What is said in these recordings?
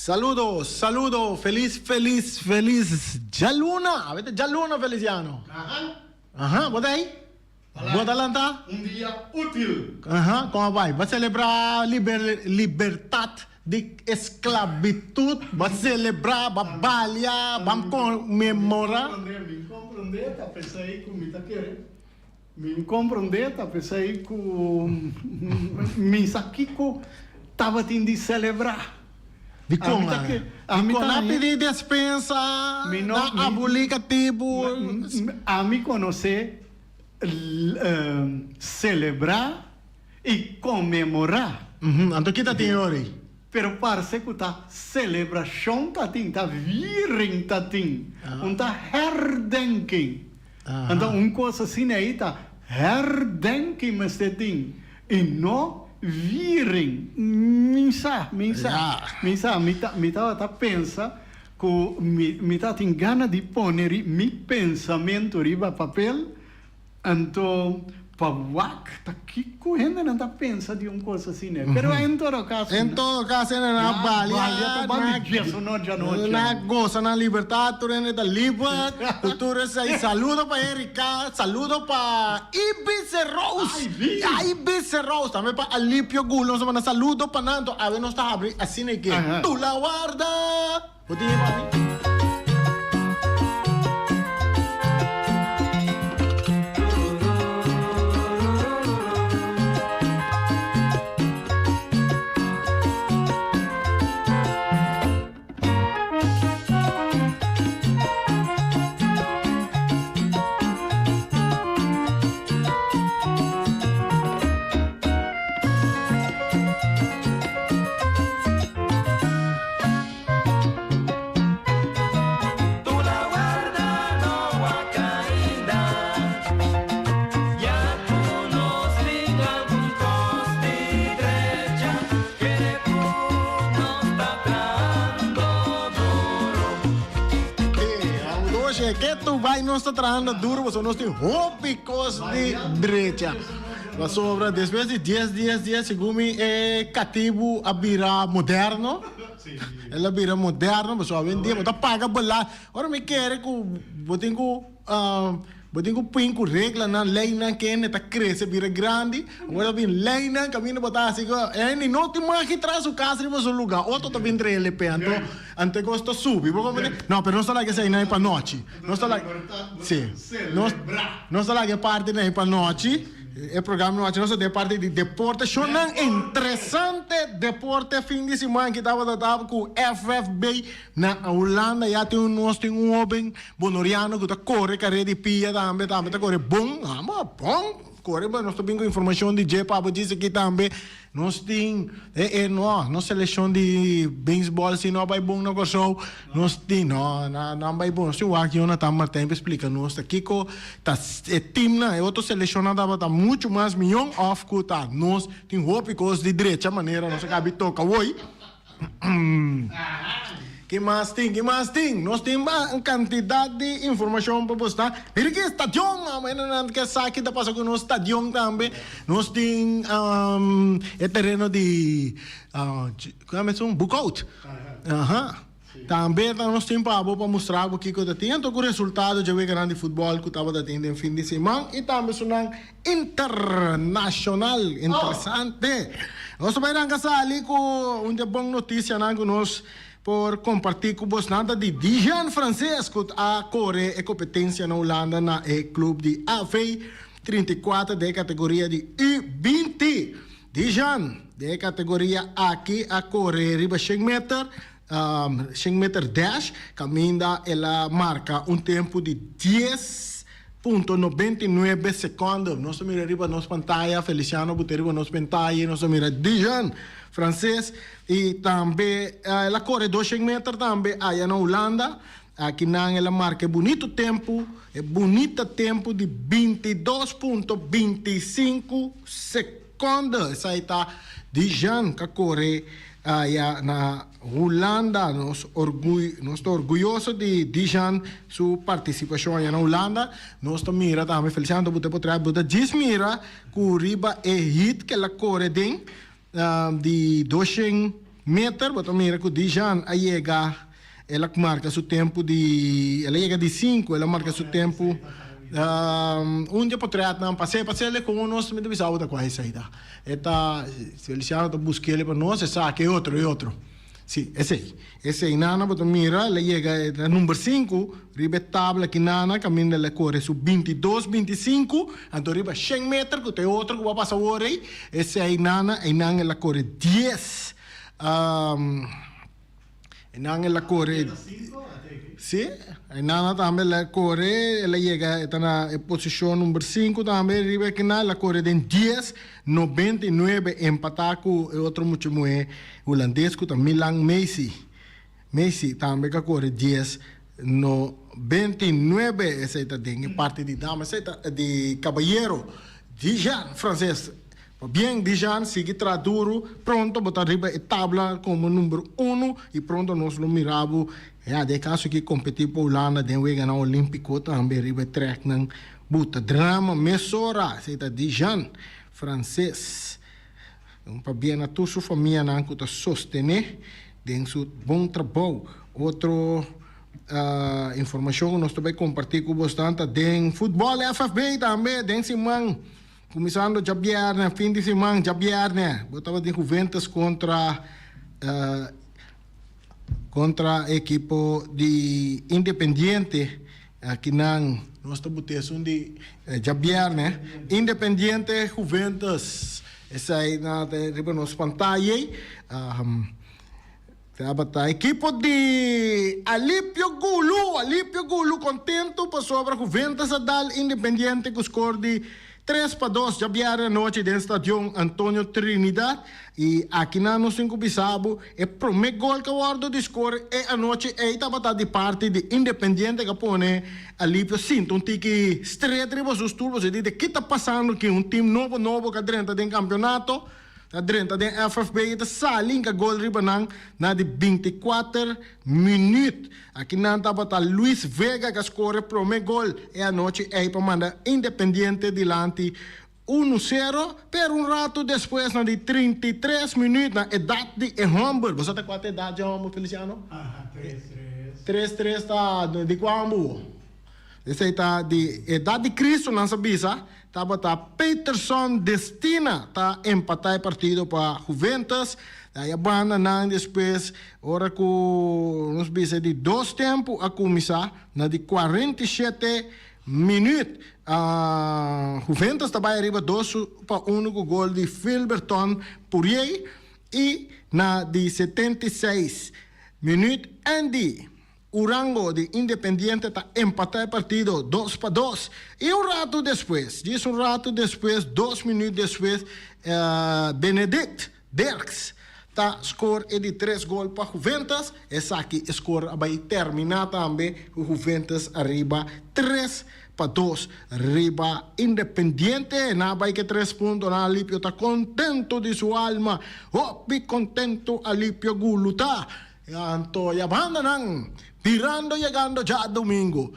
Saludo, feliz già luna, avete già luna Feliciano? Wat hai? Buat Atlanta? Un dia útil. Como vai? Vai celebrar libertad de esclavitud, vai celebrar, vai balhar, vamos comemorar. Me compreender, tá pensando aí com me tá querendo. Me compreender, tá pensando aí com me saquico tava tendo de celebrar. De como? A mim tá pedir dispensa, na aplicativo. A mim conhecer celebrar e comemorar. Então que tá tem hoje? Pero parece que tá celebração tá viring tá tá herdenking. Então coisa assim aí tá herdenking mas tem e não viring misa me tá pensa que me tá tem gana de poner mi pensamento riba papel. Então, pawak, tá que correndo não tá pensa de coisa assim, né? Pero em todo caso, na balha, na goza, na liberdade, tu tá livre, tu aí saludo para Erika, saludo para Ibiza Rose, também para Alipio Gulo, nós saludo para Nando, a ver nós tá abrindo assim né que tu la guarda, o dia para que tu vai não está trabalhando duro, você não tem rópicos de direita. Mas sobre, depois de 10 dias, segundo me, é cativo a virar moderno. Ela vira moderno, mas só vendia, mas tá paga bolar. Agora me quer que eu tenho pinco regra na lei na que tá cresce, vira grande. Agora vem lei na caminho botar assim, e não tem mais que traz o caso no seu lugar. Outro tá vindo entre ele, então, ante gosto subir. Não, pero não está lá que sai na para noite. Não está lá. Sim. Não está lá que parte na para noite. O programa noite não de parte de deporte, chonan interessante deporte fim de semana que estava com o FFB na Holanda, já tem nós tem homem bonoriano que tá corre carreira de pia também tá corre bom, corre, mas nós temos informação de J Papa disse que também nós tem não seleção de beisebol se não vai bom no show nós tem não vai bom se o aqui na tá Martin explica nós aqui co tá time na outro selecionado tá muito mais milhão off que tá nós tem hópicos de direita maneira nós acaba toca oi que mais tem? Nós temos uma quantidade de informação para postar. Ele que estadion, mas que sabe que passa com o estadion também. Nós temos terreno de como é Bukout. Também nós temos para mostrar o que está tendo. Então, o resultado de um grande futebol que estava tendo em fim de semana. E também são internacional, interessante. Nós vamos ali com uma boa notícia com nós. Por compartilhar com vocês nada de Dijan francês que a corre a competência na Holanda na clube de AV 34 de categoria de U20. Dijan de categoria aqui a correr riba 100 meter dash caminha ela marca tempo de 10.99 segundos. Nós mira riba nos pantalla Feliciano Buteriba nos pantalla nós mira Dijan francês e também ela corre 200 metros também aí na Holanda aqui na ela marca bonito tempo de 22.25 segundos essa aí tá Dijan que corre aí na Holanda nós estamos orgulhosos de Dijan sua participação aí na Holanda nós estamos mira também Feliciano Buteriba diz mira que riba é hit que ela corre de 200 meter, botar mira que Dijan a chega, ela marca seu tempo ela chega de 5, ela marca seu tempo dia potreat não passei ele com nós me deve saúde com essa aí. Eta se ele chama buscar ele para nós, sabe outro. Sim, esse aí nana botar mira, ela chega número 5, riba tabla que nana caminha ela corre su 22, 25, então riba 100 metros que tem outro que vai passar hora aí, esse aí nana ela corre 10. Nang ela corre. Sì, nana também ela corre, ela chega na posição número 5 também, arriba que ela corre em 10, 99 empatar com outro muito muito holandês que também Milan Messi também que corre 10, 99 essa é a parte de dama, essa é de caballero, Dijan francês. Bien, Dijan, sigue traduro, pronto, botar arriba a tabla como número 1 e pronto nós lo miramos. De caso que competir por Holanda, den we ganhar Olímpico também arriba track ng buta drama, mesora, seita Dijan, francês. Para bem a tua família não que sostener, den su bom trabalho. Outro informação que nós também compartilhar com bastante, den futebol FFB também, den Simão. Começando já viernes, fim de semana, já viernes, botava de Juventus contra a equipe de Independiente, aqui nós estamos de já viernes, Independiente, Juventus, essa aí na nossa pantalla, a equipe de Alípio Gulu, contento para sobre Juventus a dar Independiente com o score de 3-2, já vieram a noite do estádio Antônio Trinidad e aqui na nosso Bisabo é o primeiro gol que o guardo de score e a noite estava de parte de Independiente que põe ali para sinto tique estreito para os turbos e diz que está passando que time novo que dentro do campeonato dentro do FFB está saindo gol ribanang na de 24 minutos. Aqui na estava Luis Vega que score o primeiro gol e a noite para mandar Independiente dilante 1-0, per un rato depois na de 33 minutos na idade de Hamburg. Você tem qual idade, Feliciano? 3-3 está de quando? Esse está de idade de Cristo, não sabia, estava Peterson Destina, está empatar partido para Juventus, daí a banda não depois, hora que nos bisa de 2 tempos a começar, na de 47 minutos, Juventus estava arriba 2-1 com o gol de Filberton Poirier, e na de 76 minutos, Andy Urango de Independiente está empatar partido 2-2. E um rato depois, 2 minutos depois, Benedict Derks está score de 3 gols para Juventus. Essa aqui score vai terminar também. O Juventus arriba 3-2. Arriba Independiente. Na vai que 3 pontos. Na Alípio está contento de sua alma. Contento Alípio Gulu tá. Então, a banda não. Chegando já domingo.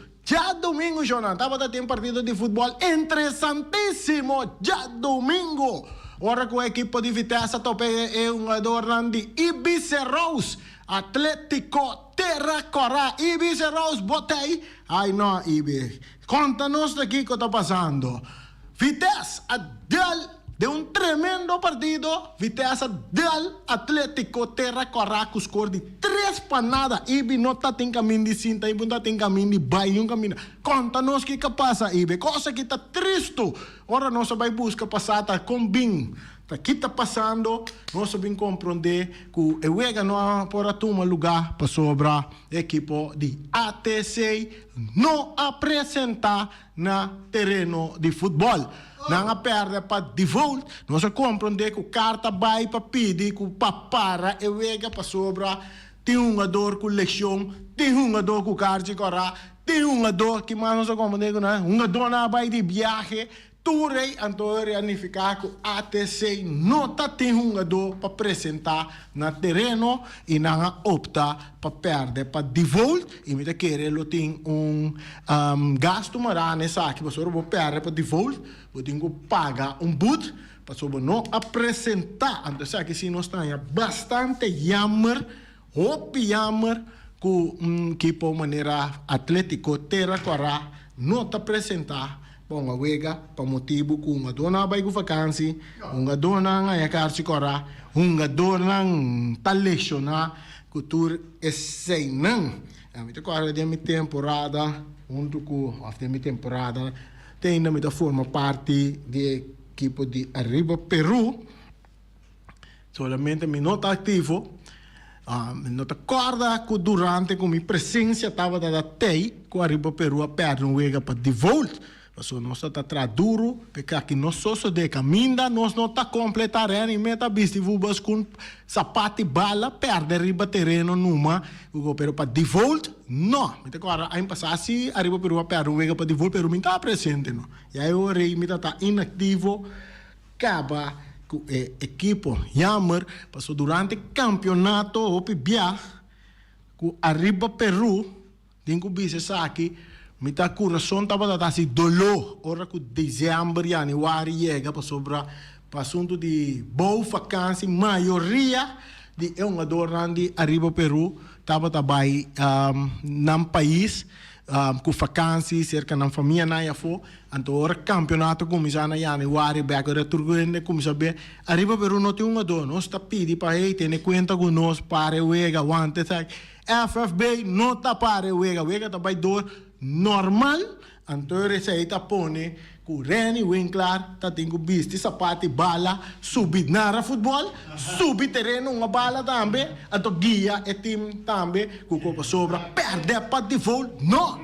Jonan, estava tendo partido de futebol interessantíssimo. Já domingo. Ora que a equipe de Vitesse tope é jogador de Ibiza Rose. Atlético Terracorá. Ibiza Rose, botei. Ai não, Ibi. Conta-nos daqui o que está passando. Vitesse, de un tremendo partido, Vitesse del Atlético Terracorá com score de 3 para nada. Ibi não está em caminho de cinta, Ibi não está em caminho de baile, caminho. Conta-nos o que passa, Ibi. Coisa que está triste. Ora, nós vai buscar passar com bem. O que está passando, nós vamos compreender que o Uega não pode tomar lugar para sobrar a equipe de ATC não apresentar no terreno de futebol. Não perde para default, nós compreender que o carta vai para pedir que o papara e Uega para sobrar. Tem um jogador com leção, tem um jogador com carta corá, tem um jogador que mais nós compreender, um jogador não vai de viagem. Turei Antônio Anificar que o ATC não está tendo um jogador para apresentar no terreno e não opta para perder para default e me querer ele tem gasto mará nessa aqui você vai perder para default você tem que pagar boot para não apresentar. Então, sabe que se nós estamos bastante jammer, com equipe de maneira atlético, terra corá, não te apresentar. Bom, a wega, para motivo que uma dona vai com vacância, uma dona é carci corá, uma dona tá lecionar, que tu é sem não. A minha corda de minha temporada, junto com a minha temporada, tem na minha forma parte da equipe de Arriba Peru. Solamente me nota ativo. Me nota corda que durante com minha presença estava da tei com Arriba Peru a perna wega para de volta. Mas nós está duro, porque aqui nós só de caminho, nós não está completar e meta bisti vubas com sapato e bala, perde riba terreno numa, pero para de volta, não. Então agora, aí passar assim, Arriba Peru a perna wega para de volta, pero me está presente, não. E aí o rei me está inativo, acaba com equipo, jammer, passou durante campeonato, opi bia, com Arriba Peru, dingo bici aqui, mita coração tava assim dolor ora que dezembro januário chega para sobra para assunto de boa vacância maioria de uma dorande Arriba Peru tava também num país com vacância cerca da família na fo então ora campeonato começa na januário back ora turgende começa bem Arriba Peru não tem uma dor nós está pedi para aí ter conta com nós para o ega wante FFB não tá para o ega também dor normal, então você está pondo com Reni Winkler, tá tendo bisti, sapato, bala, subir na futebol, subir terreno, uma bala também, então guia e time também, com copa sobra, perde para de voo, não,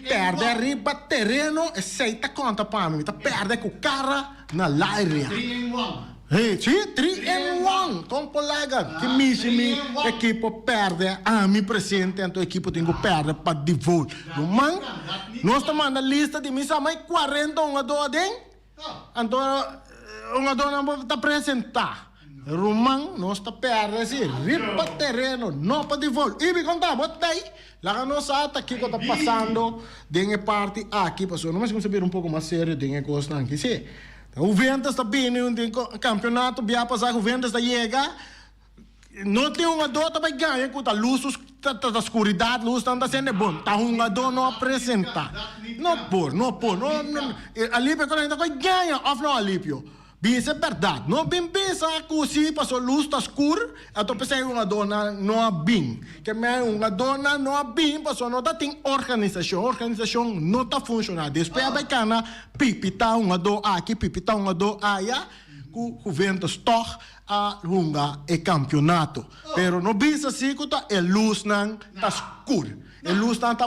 perde riba terreno e você está conta para mim, perde com o cara na lária. Hey, sì, 3-1, com colega, que mi equipo perde, mi presente, então equipo tenho perde para de voo. Mas, nós estamos na lista de missa, mas 40 uma dor, então uma dor não está apresentar. Romão, nós está perde, assim, ripa terreno, não para de voo. E me conta, botei, lá nós está aqui que está passando, dengue parte aqui, passou, não mais vamos saber pouco mais sério, dengue coisa aqui, sim. O Ventas está bem no campeonato, via passar o Ventas está chega, não tem uma dor para ganhar, com a luz, a escuridão, luz está sendo bom, tá uma dor não apresentar, não por, alívio quando ainda vai ganhar, ou não alívio, isso é verdade, não bem pensar que se passou luz está escuro, então pensei uma dor não é bem, que uma dor não é bem, passou não tem organização não está funcionando, depois vai cana pipita uma dor aqui, pipita uma dor allá, o vento está a lunga e campeonato, pero não bisa assim que a luz não está escuro, a luz não está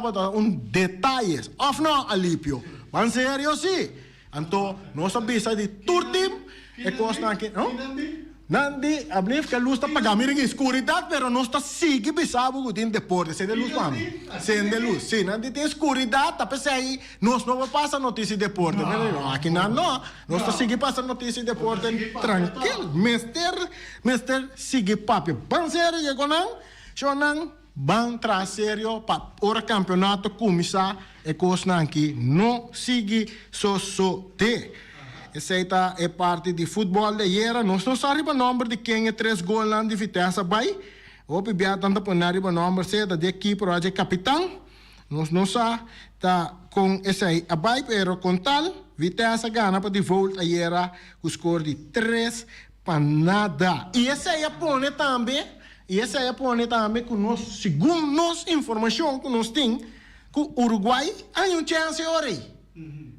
detalhes, ou não alívio, mas sério sim. Então, nós sabemos de turtim, é coisa aqui, não? Nandi, a blif que a luz está pagando, mira que escuridão, pero nós está sigue bisabo que tem deporte, sem de luz vamos, sem de luz, sim, nandi tem escuridão, tá pensando aí, nós não passa notícia de deporte, não, aqui não, nós está sigue passa notícia de deporte, tranquilo, mister sigue papi, banseiro, chegou não, chonang, ban tra sério para o campeonato começar e coisa aqui não sigue só te essa é parte de futebol de era nós não sabemos o número de quem é 3 gols lá de Vitesse vai ou bebia tanto por nada o número certo de equipe ou de capitão nós não sabemos tá com essa aí abai pero com tal Vitesse ganha para de volta a era o score de 3 para nada e essa aí põe também e essa é a ponte também que nós, segundo nossa informação que nós temos, que o Uruguai há chance de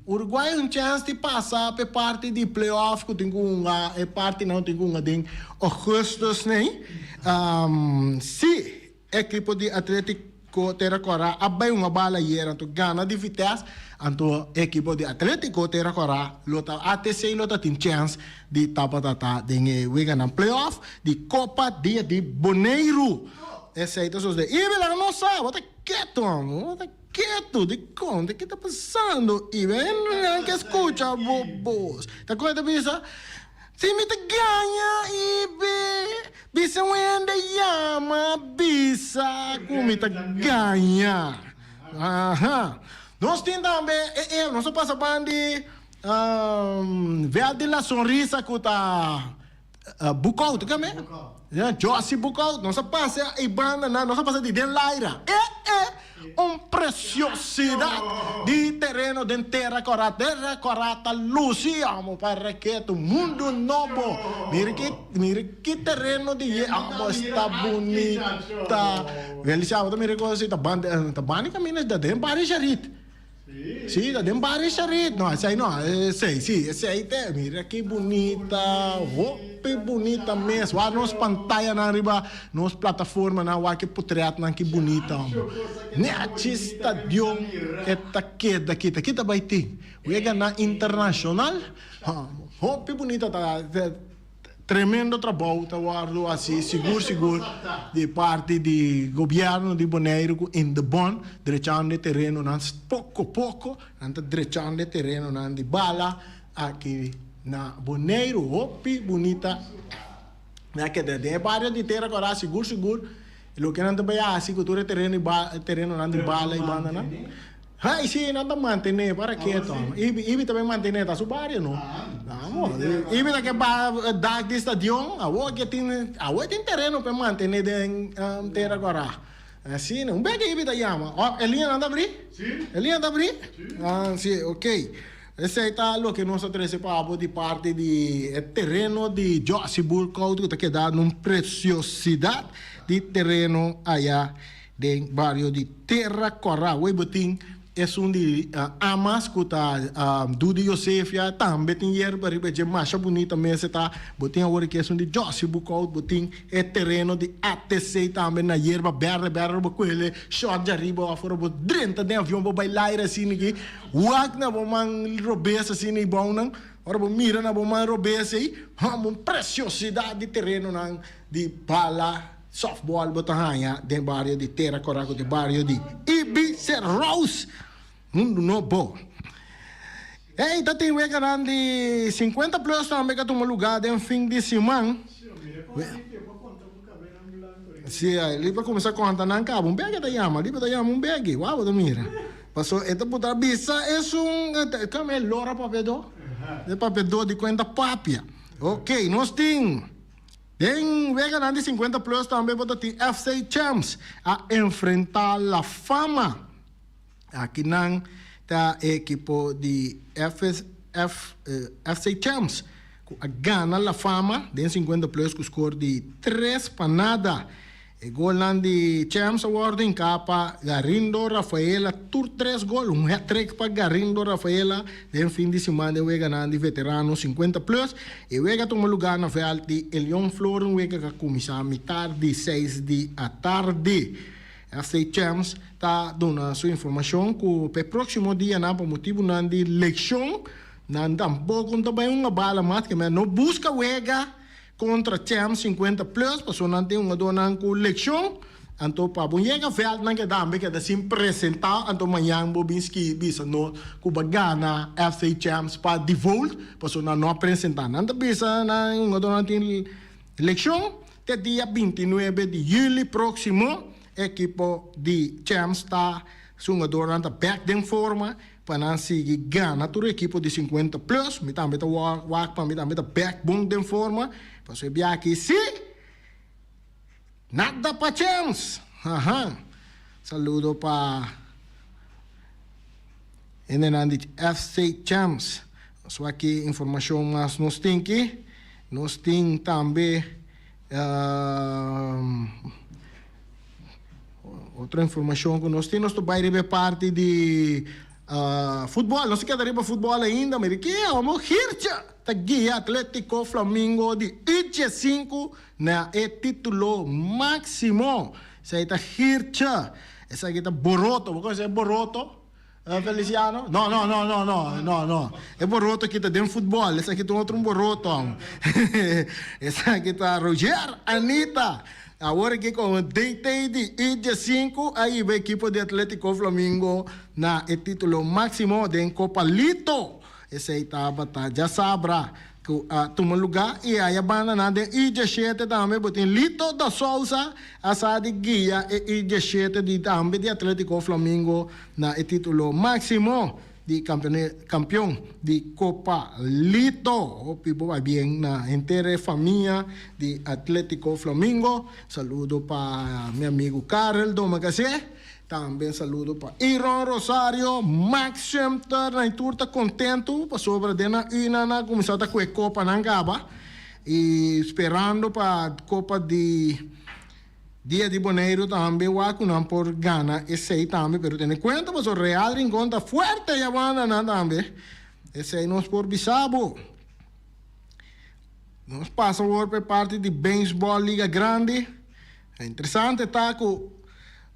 Uruguai tem chance de passar para parte de playoff, que tem uma parte não tem uma de agosto, né? Se a equipe de Atlético Terra Corá abai uma bala era, então ganha de Vitesse, então a equipe de Atlético Terra Corá, lota ATC lota tem chance de tapatata de wegar na playoff de Copa de Boneiro. Essa aí então de e lá não sabe, bota quieto, de conta que está passando e vem que escuta bobos. Tá coisa bisa? Se me te ganha e bisa wende yama bisa como te ganha. Aha. Nós temos também, nós passamos de Verde la sonrisa que tá bucout, que é? Josi bucout, não se passa e banda, não se passa de den laira. Preciosidade de terreno de terra corata, luciamo para que o mundo novo. Mire que terreno de está bonita. Ele sabe, mire coisa, tá banda caminhos da den baricharit. Sim, da den baricharit. Não, esse aí não, esse aí tem, mira que bonita, roupa bonita mesmo. Lá nos pantalha na riba, nos plataforma na que putreat na que bonita. Neste estadion eta kita vai ter. Wega na internacional, roupa bonita tá. Tremendo trabalho, tá guardo assim, seguro, de parte do governo de Bonaire em Debon, direção terreno, pouco, direção de terreno, de bala, aqui na Bonaire, roupa bonita, que de barrio de terra agora, seguro, e o que não também é assim, cultura terreno, de bala e banda, não? Hai sim, nada manter para que então. Ibi também manter tá subário não. Ibi tá que dar de estadião, que tem terreno para manter de ter agora. Assim, não bem que ibi tá chama. Elinha anda abrir? Sim. Elinha anda abrir? Sim, ok. Esse aí tá o que nós trouxe para de parte de terreno de Josi Burkout que tá quedando uma preciosidade de terreno allá de barrio de Terra Corá, Webuting. É de amas que tá Dudu Josefia também tem erva de macha bonita mesmo tá botem agora que é de Josi Bucout botem é terreno de ATC também na erva berra com ele shot de arriba fora bo drenta de avião bo bailar assim aqui wag na bo man robesa assim e bom não ora bo mira na bo man robesa aí uma preciosidade de terreno não de bala softball botahanya de barrio de Terra Coraco de barrio de Ibiza Rose mundo novo então tem o grande 50 plus também que toma lugar de fim de semana se ele vai começar a contar na cabo um bag da yama um bag uau da mira passou então puta bisa é como é lora papel de conta papia ok nós tem Vega de 50 plus também bota FC Champs a enfrentar a fama. Aqui não tá equipo de FC Champs a gana a fama de 50 plus com score de 3-0. E gol de Champs Award em capa Garindo Rafaela tur 3 gol hat-trick para Garindo Rafaela de fim de semana de ganhando de veterano 50 plus e vega toma lugar na final de Elion Flor vega que começa a tarde 6 da tarde FC Champs tá dando sua informação que para próximo dia na por motivo de eleição não tampouco também uma bala mais que não busca vega contra Champs 50 plus, passou não tem uma dona com eleição, então para bom chega veld não que dá que da sim apresentar, então amanhã Bobinski bisa no Cubagana FC Champs para default, passou não apresentar, não bisa na uma dona tem eleição, até dia 29 de julho próximo, equipo de Champs está uma dona back de forma para não seguir ganhar toda a equipe de 50 plus, me também tá walk para me também tá backbone de forma, para subir aqui sim, nada para Champs, saludo para Enenandi FC Champs, só aqui informação mais nós tem aqui, nós tem também outra informação que nós temos vai receber parte de futebol, não se quer dar para futebol ainda, mas que é o Hircha, tá guia Atlético Flamengo de IG5 na título máximo. Essa aí tá Hircha, essa aqui tá Boroto, você é Boroto? Feliciano? Não. É Boroto que tá dentro do futebol, essa aqui tem outro Boroto. Essa aqui tá Roger Anita. Agora que com o DT de IG5, aí vai a equipe de Atlético Flamengo na título máximo de Copa Lito. Esse aí tá já sabra que toma lugar e aí a banda na de IG7 também botem Lito da Souza, essa de guia e IG7 de também de Atlético Flamengo na título máximo. de campeão de Copa Lito. O people vai bem na inteira família de Atlético Flamingo. Saludo para meu amigo Karel Domagacé. Também saludo para Iron Rosario, Max Schemter, na turta contento para sobre dena na começar com a Copa Nangaba e esperando para a Copa de Dia de Janeiro também não por Ghana esse aí também, pero tem conta para o Real Rincón está forte a banda também. Esse aí nós por Bissabo. Nós passa por parte de Beisebol Liga Grande. É interessante tá com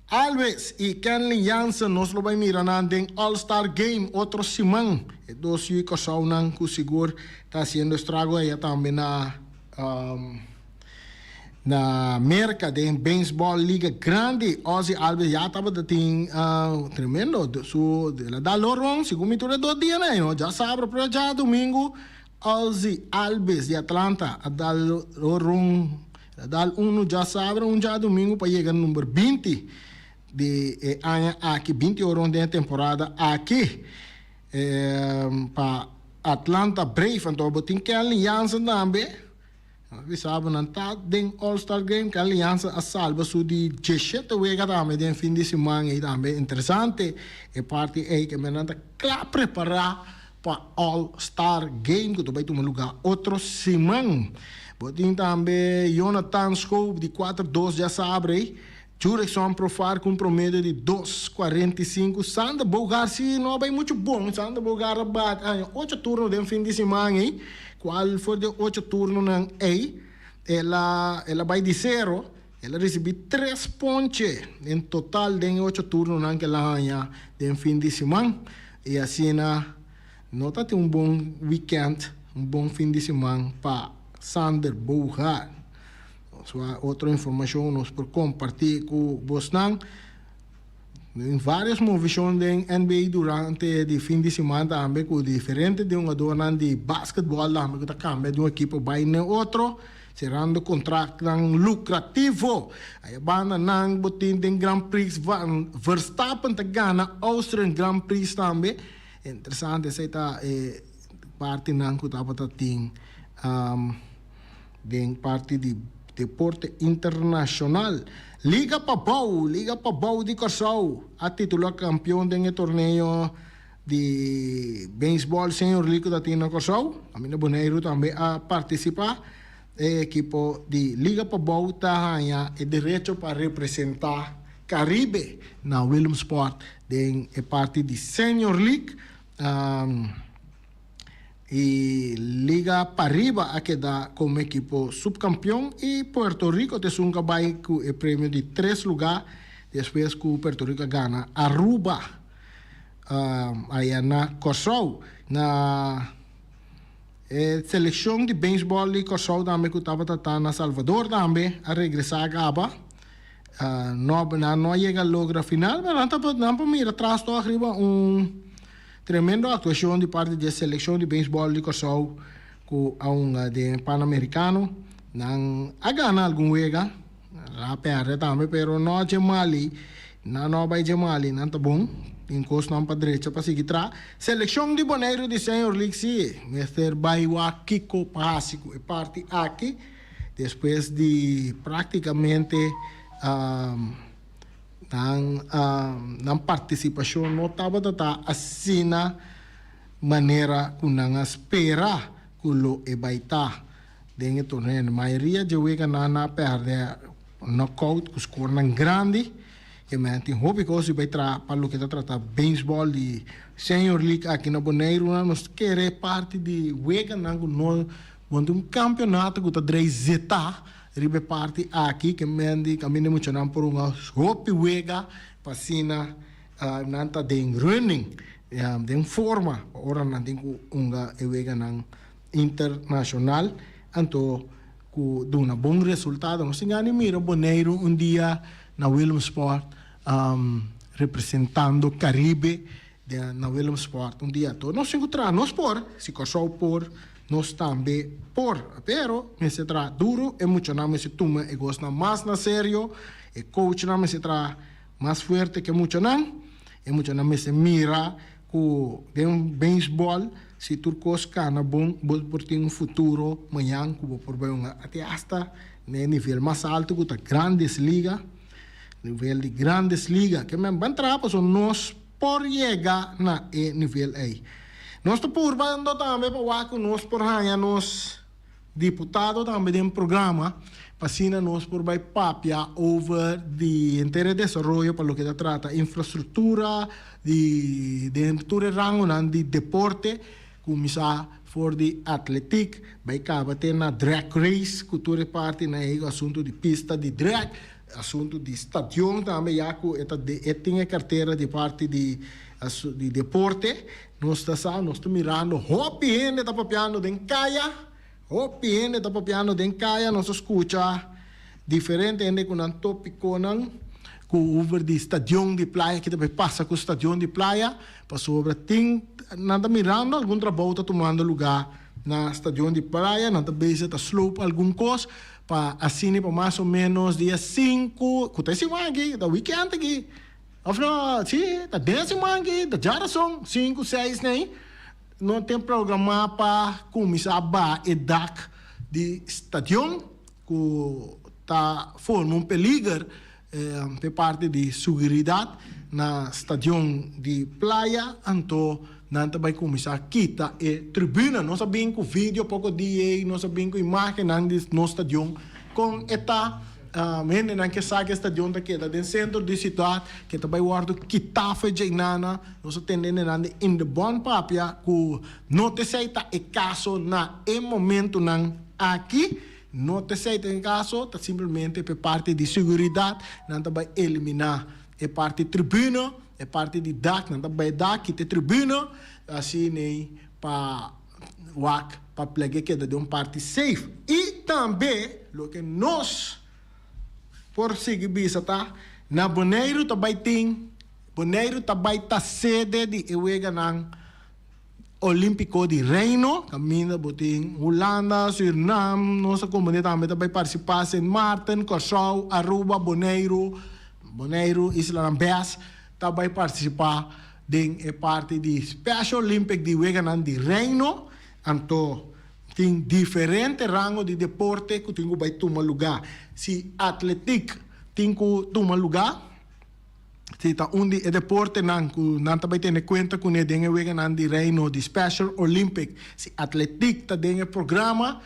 Alves e Kenley Jansen nós lo vai mirar em All-Star Game outro semana. E dois e coisas não que seguro está sendo estrago aí também na América de Beisebol Liga Grande. Ozzy Alves já estava tremendo. Ela dá lorong, segundo me 2 dias, né? Já sabe, para já domingo, Ozzy Alves de Atlanta, a dar lorong, a dar já sabe, já domingo para chegar no número 20 de ano aqui, 20 horas de temporada aqui, para Atlanta Brave. Então, tem que aliança também. Vi sabe não tá den All-Star Game que a aliança a salva su di 17 wega também den fim de semana e também interessante e parte aí que me nanta claro preparar para All-Star Game que tu vai tomar lugar outro semana. Botin também Jonathan Scope de 4-2 já sabe. Jurickson Profar com promedio de 2,45. Sandra Bogarsi não vai muito bom. Sandra Bogar bate 8 turnos den fim de semana aí. Qual foi de 8 turnos não ela vai de 0, ela recebeu 3 pontos em total de 8 turnos não que ela ganha de fim de semana e assim nota tem bom weekend, bom fim de semana para Sander Bogar. Outra informação nós por compartilhar com vocês. Em várias movições da NBA durante o fim de semana também, com diferente de jogador de basquetebol também, que cambia de uma equipe para outra, cerrando contrato lucrativo. A banda não botin tem Grand Prix Verstappen tá ganha Austrian Grand Prix também. Interessante essa tá parte não que estava tem de parte de deporte internacional. Liga Papau de Corsau, a titular campeão do torneio de beisebol Senior League da Tina Corsau. A minha boneiro também a participar. O equipo de Liga Papau tem o direito para representar Caribe na Williamsport, de parte de Senior League. E Liga Pariba a quedar como equipo subcampeão e Puerto Rico te sunga vai com o prêmio de 3 lugares depois que Puerto Rico ganha Aruba aí na Corsau na seleção de beisebol de Corsau também que estava tratando na Salvador também a regressar a Gaba não chega logo a final mas não para mirar atrás to arriba tremenda atuação de parte da seleção de beisebol de Corsau com de Pan-Americano. Não a ganhar algum wega, a perde também, pero não é Mali, não vai Mali, não tá bom. Encosto não para direita para seguir atrás. Seleção de Boneiro de Senior League, sim. Mr. Baiwa Kiko Pásico é parte aqui, depois de praticamente na participação não estava assim na maneira que não espera que lo vai estar dentro do torneio. A maioria de vezes não perde knockout com score grande que me tem hobby que se vai para o que está tratando beisebol de Senior League aqui na Boneiro nós queremos parte de vezes não campeonato que está 3 ribe parte aqui que mendi caminho muito não por uma hopi wega pasina nanta den running den forma ora não tem unga wega nan internacional anto ku duna bom resultado não se engane mira Boneiro dia na Williamsport representando Caribe na Williamsport dia todo nós encontrar nós por se Corsau por nós também por, pero me se tra duro e muito não me se toma e gosta mais na sério e coach não me se tra mais forte que muito não e muito não me se mira com um beisebol, se turcos cana bom, por ter um futuro, amanhã, como por bem, até hasta nível mais alto, com a grandes ligas, nível de grandes ligas, que me van trapas, nós por chegar na nível aí. Nós estamos por bando também para com nós por ganhar nós deputado também de um programa para nós por vai papia over de inteiro desenvolvimento para o que trata infraestrutura de todo rango de deporte começar for de atletic vai acabar ter na drag race cultura parte na assunto de pista de drag assunto de stadion também já que tem carteira de parte de deporte nós estamos mirando hopi ainda está papiando de caia OPN está papiando de caia, nós escuta diferente ainda com um tópico com over de estadião de praia que também passa com o estadião de praia para sobre tem nada mirando algum trabalho está tomando lugar na estadião de praia nada base está slope algum coisa para assim para mais ou menos dia 5 que está semana aqui da weekend aqui afinal sim está 10 semana aqui da geração 5 6 né não tem programa para começar a EDAC de estadião que está formando peligro por parte de segurança na estadião de praia então não vai começar a quitar a tribuna não sabemos com vídeo pouco dia não sabemos com imagem no estadião com esta men nan que sabe estadião da que dentro centro de cidade que também guardo quitar feijão nana nós atendendo nande in the bon papia que não te aceita e caso na momento nan aqui não te aceita em caso tá simplesmente por parte de segurança não também eliminar a parte tribuna a parte de DAC não também DAC que tribuna assim nem para WAC para plegar que de parte safe e também o que nós por seguir bisa tá na Bonaire também tem Bonaire também tá sede de ewega nang Olímpico de Reino caminha botin Holanda Suriname nossa comunidade também participar Saint Martin Curaçao Aruba Bonaire Isla Ambas também participar de parte de Special Olympic de ewega nang de Reino então tem diferente rango de deporte que tem que tomar lugar. Se atletic tem que tomar lugar, se está onde é deporte não também tem conta com ele tem que de reino de Special Olympic. Se atletic está dentro do programa,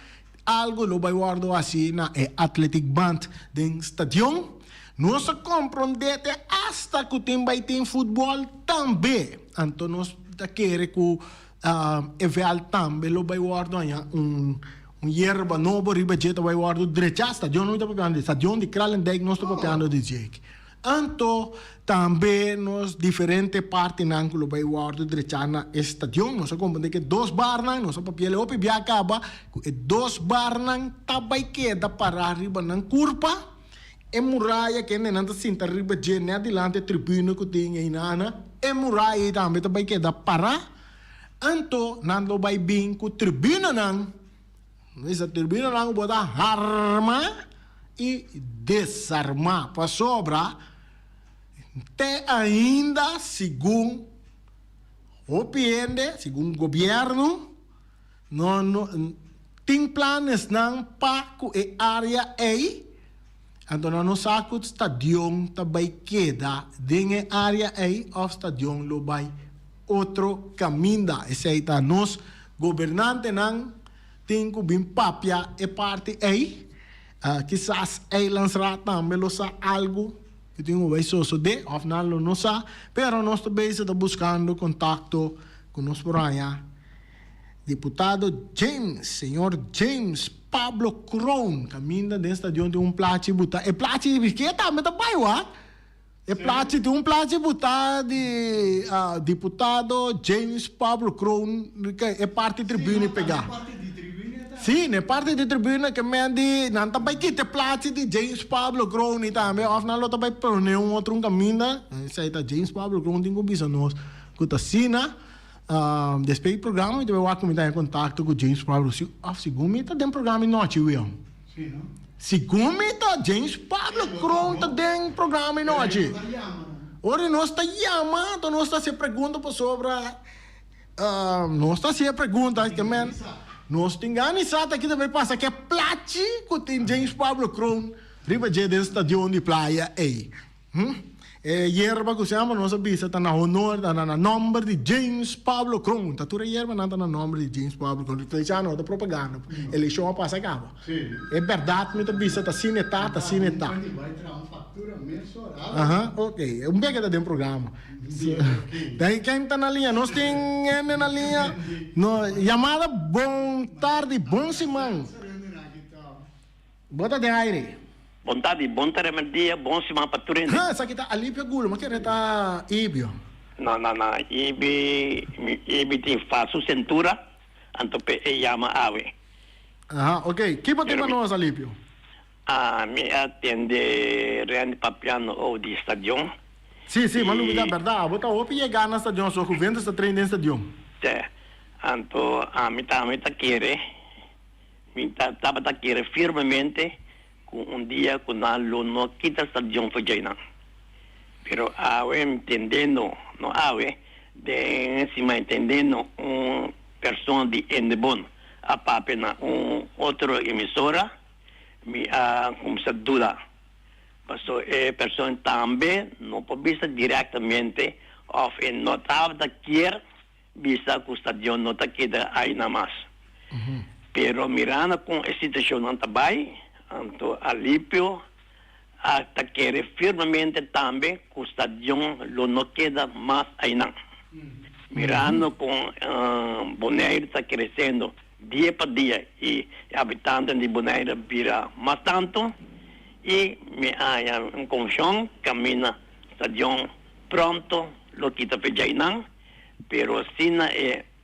algo lo vai guardar assim na athletic band dentro do estadião. Nós compreendemos hasta que tem futebol também. Então nós queremos que evel também lo vai guardar yerba novo riba jeta vai guardar direita stadion não está papiando stadion de Kralendijk não está papiando de Jake então também nos diferentes partes não lo vai guardar direita na stadion nós compreende que dois barnas nós papiele opi bia acaba dois barnas também queda para riba na curva e muralha que nem nada sinta riba jene adiante tribuna que tem aí nana e muralha também queda para Anto nando bay bing ku tribuna nang essa tribuna nang bota arma e desarmar para sobra te ainda segundo o PND segundo governo não tem planos nang pa ku e área aí anto não saco stadion tabay queda dinge área aí of stadion lo bay outro caminho esse aí tá nós governante não tem que bem papia e parte aí quizás aí lançará também algo que tem um isso de of não sabe pero nós também está buscando contato com nós por aí deputado senhor James Pablo Crown caminha dentro de placi buta e placi que tá me tá bairro e placi de placi buta de deputado James Pablo Crown que é parte tribuna pegar Sim, é parte de tribuna que me di não também que te placi de James Pablo Crown e também of não também por nenhum outro caminho sai tá James Pablo Crown tem que bisa nós que tá sina depois do programa eu vou começar em contato com James Pablo segundo tá dentro programa noite William sim não segundo tá James Pablo Crown tá dentro programa noite Ora nós está chamando, nós está se perguntando sobre... nós está se perguntando também... Nós temos aqui também passa que é plati que tem James Pablo Crown riba de estadion de praia aí. Yerba que chama nós bisa tá na honor tá na nome de James Pablo Crown. Tá tudo yerba não tá na nome de James Pablo Crown. Então já não da propaganda. Eleição passa acaba. É verdade, me tá bisa tá cineta, tá cineta. Vai tirar uma fatura mensurável. Ok. Um bem que tá dentro do programa. Daí quem tá na linha? Nós temos na linha. Chamada bom tarde, bom semana. Bota de aire. Bom tarde, dia, bom semana para tudo. Essa aqui tá Alípio Gulo, mas que tá Ibio. Não. Ibi tem fácil cintura, então chama ave. Ok. Que bota para nós, Alípio? Me atende Reane Papiano ou de estadion. Sim, mas não me dá verdade. Bota opi chegar na estadion, só que o vento está treinando no estadion. Então, me tá querer, firmemente, un día con algo no quita estación fallina. Pero ave entendiendo, no ave, de encima entendiendo una persona de Endebon, a papena un otro emisora, me ha começado a duda. Paso persona también no puede vista directamente, of en notable da quier, vista que estación no te queda ahí nada más. Pero mirando con esta situación no tabay, então, Alípio hasta querer firmemente também que o estadio não queda mais ainda. Mirando com Bonaire está crescendo dia para dia e habitantes de Bonaire vira mais tanto e me há confiança caminha estadio pronto lo que está fazendo, pero assim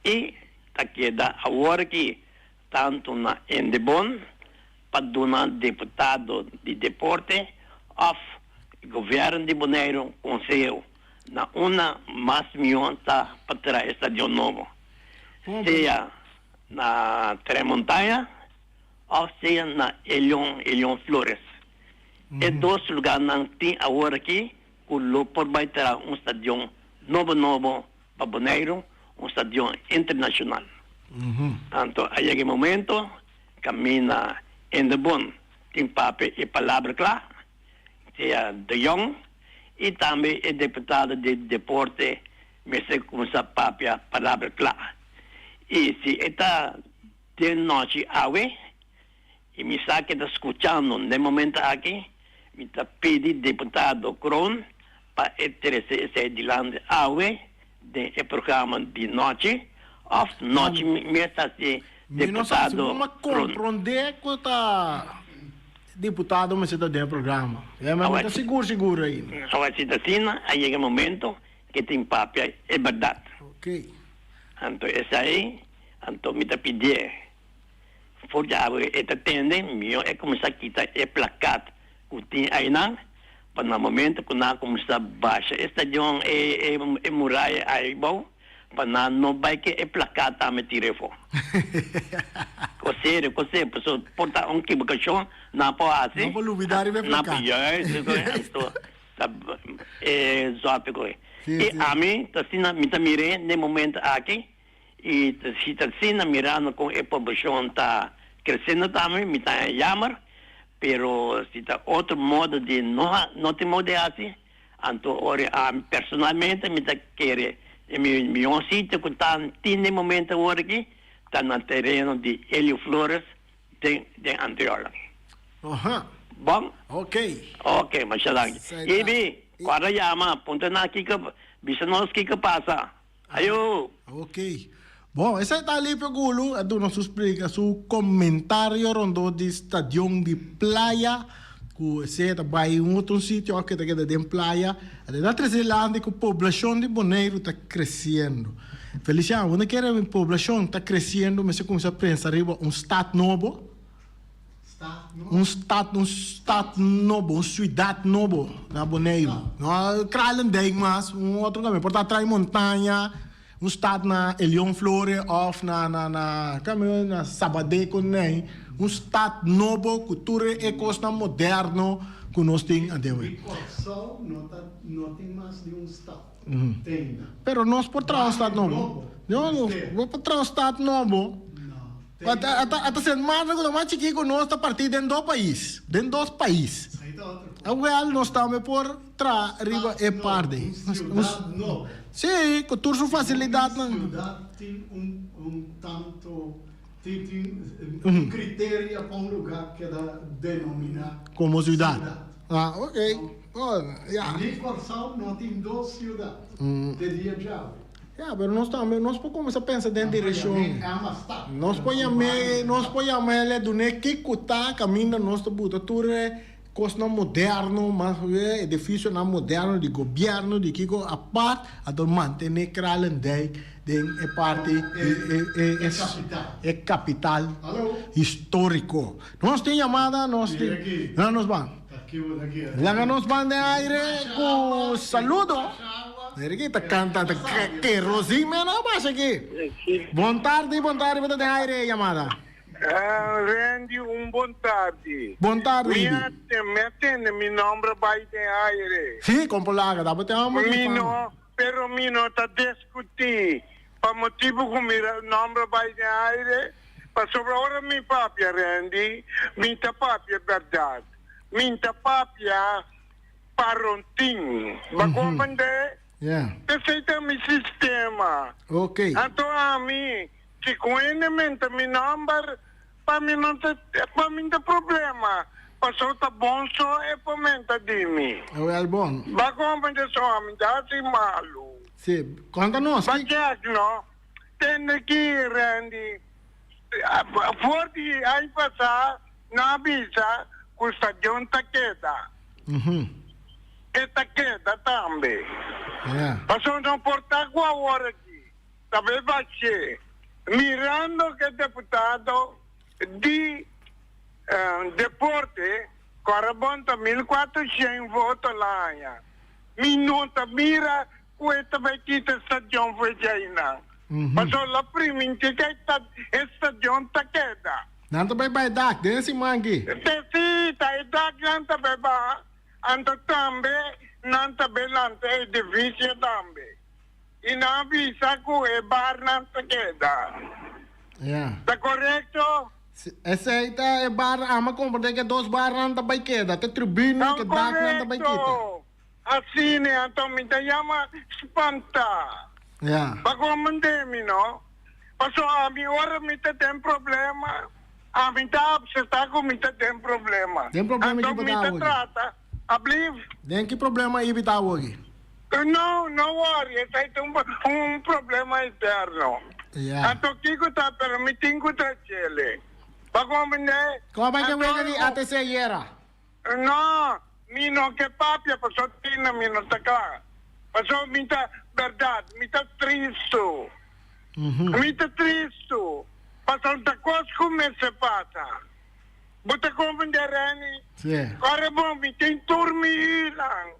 e está queda agora que tanto na Endebon para deputado de deporte of governo de Bonaire conselho na uma mais milhão para trazer estadio novo, seja na Tremontanha ou seja na Elion Flores. É dois lugares não tem agora aqui que o por vai ter estadio novo para Bonaire, estadio internacional. Então, a esse momento caminha Endebon tem papel e palavra clara, seja De Jong, e também é deputado de deporte, mas com essa papel palavra clara. E se está de noite ave, e me está que está escutando no momento aqui, me está pedindo deputado Crown para interessar de land ave, de programa de noite, ou noite me está se deputado mas compreender que está deputado mas está dentro do programa mas está seguro aí a cidadania aí é o momento que tem papel é verdade. Ok. Então essa aí então me está pedindo for já está tende meu é começar a quitar é placado que tem aí não para no momento que não começar a baixar estação é muralha aí bom para não vai que é placado a me tirar fora. Você, pessoa porta equivocação, não pode assim. Não pode duvidar e ver placado. Não pode, é zópico. E a mim, assim, me tá mirando no momento aqui, e se tá assim, mirando com a população tá crescendo também, me tá chamando, pero se tá outro modo de não tem modo assim, então, personalmente, me tá querendo meu sítio que está no momento agora aqui, está no terreno de Helio Flores, de Anteorla. Bom? Ok, mas já lá. Ibi, quando chama, ponta na aqui que, bisa nós que passa. Ayo. Ok. Bom, esse está ali para o Gulo, nos explica seu comentário rondo de estadião de praia, que você vai em outro sítio que está dentro da praia, da terceira que a população de Bonaire está crescendo. Feliciano, quando quer a população está crescendo, mas você começa a pensar em um estado novo, uma cidade nova na Bonaire. Não, Kralendeig, mas outro caminho, por trás montanha, estado na Elion Flores, ou na Sabadell, stad novo, cultura e costa moderno que nós temos a Deus. Só não tem mais de estado. Tem. Pero nós por trás stad novo. Não, vou por trás stad novo. Até sendo mais do mais chiquito nós está partido dentro do país, dentro dos países. Agora nós estamos por trás, riba e parte. Sim, com toda sua facilidade. Tem tanto critério para lugar que dá denominar como cidade. Ok. Nem Corsal não tem 2 cidades. Teria já. Mas nós podemos começar a pensar dentro da direção. Nós podemos ele do ne que cutar caminho nós to buta tudo coisa moderno, mas edifício na moderno de governo de que a parte a do manter kralendei de parte é capital histórico. Nós tem chamada nós tem nos vamos. Lá nos vamos de aire com saludo. Kita canta que Rosime na base aqui. Boa tarde, vou de aire chamada. Randy, buon tardi. Buon tardi. Mi attende, mi nome vai de aire. Sì, con Polaga, dopo te amo. Però mi non sta discuti. Per motivo che mi nome vai de aire. Per sopra ora mi papia, Randy. Mi ta papia, verdad. Mi ta papia parontin. Ma comprende? Yeah. Questo è il mio sistema. Ok. Anto a me, sicuramente mi number, pa mi non c'è problema. Pa sotto bonso e pomenta dimmi. Well, buon. Ma come so, mi dati malu. Sì, quanto no? Ma che no? Tenne chi rendi. Fuori hai passato, na bisa, questa giunta cheda. E taqueda também. Yeah. Passou não portar com a hora aqui. Também vai ser. Mirando que deputado de deporte, corabonta 1.400 votos lá. Minuta mira, questa vecchita stagione foi jaina. Passou lá prima que esta stagione taqueda. Nanto bye dak, desse mangi. Tesita, e dak nanta beba. Anto tambe, nanta belante e divisi tambe. Inavisa ku e bar nanta queda. Yeah. Tá correto? Essa aí tá é bar, ama compreender que 2 bar nanta vai queda, até tribuna que dak nanta vai queda. Assim, né? Então me chama espanta. Yeah. Para comandar-me, não? Passou a minha hora me tem problema. A minha você está com me tem problema. Tem problema então, que me botar hoje. trata. I believe. Tem que problema aí evitar hoje? No, no worry. Esse é um problema interno. Yeah. Então, Kiko está permitindo que ele. Para comandar. Como vai que vem ali até se era? No, mi no que papia, passou tina, mi não está claro. Passou me tá verdade, me tá triste. Me tá triste. Passou da coisa como se passa. Bota compreender, Rani? Sì. Corre bom, mi tem turmi lang.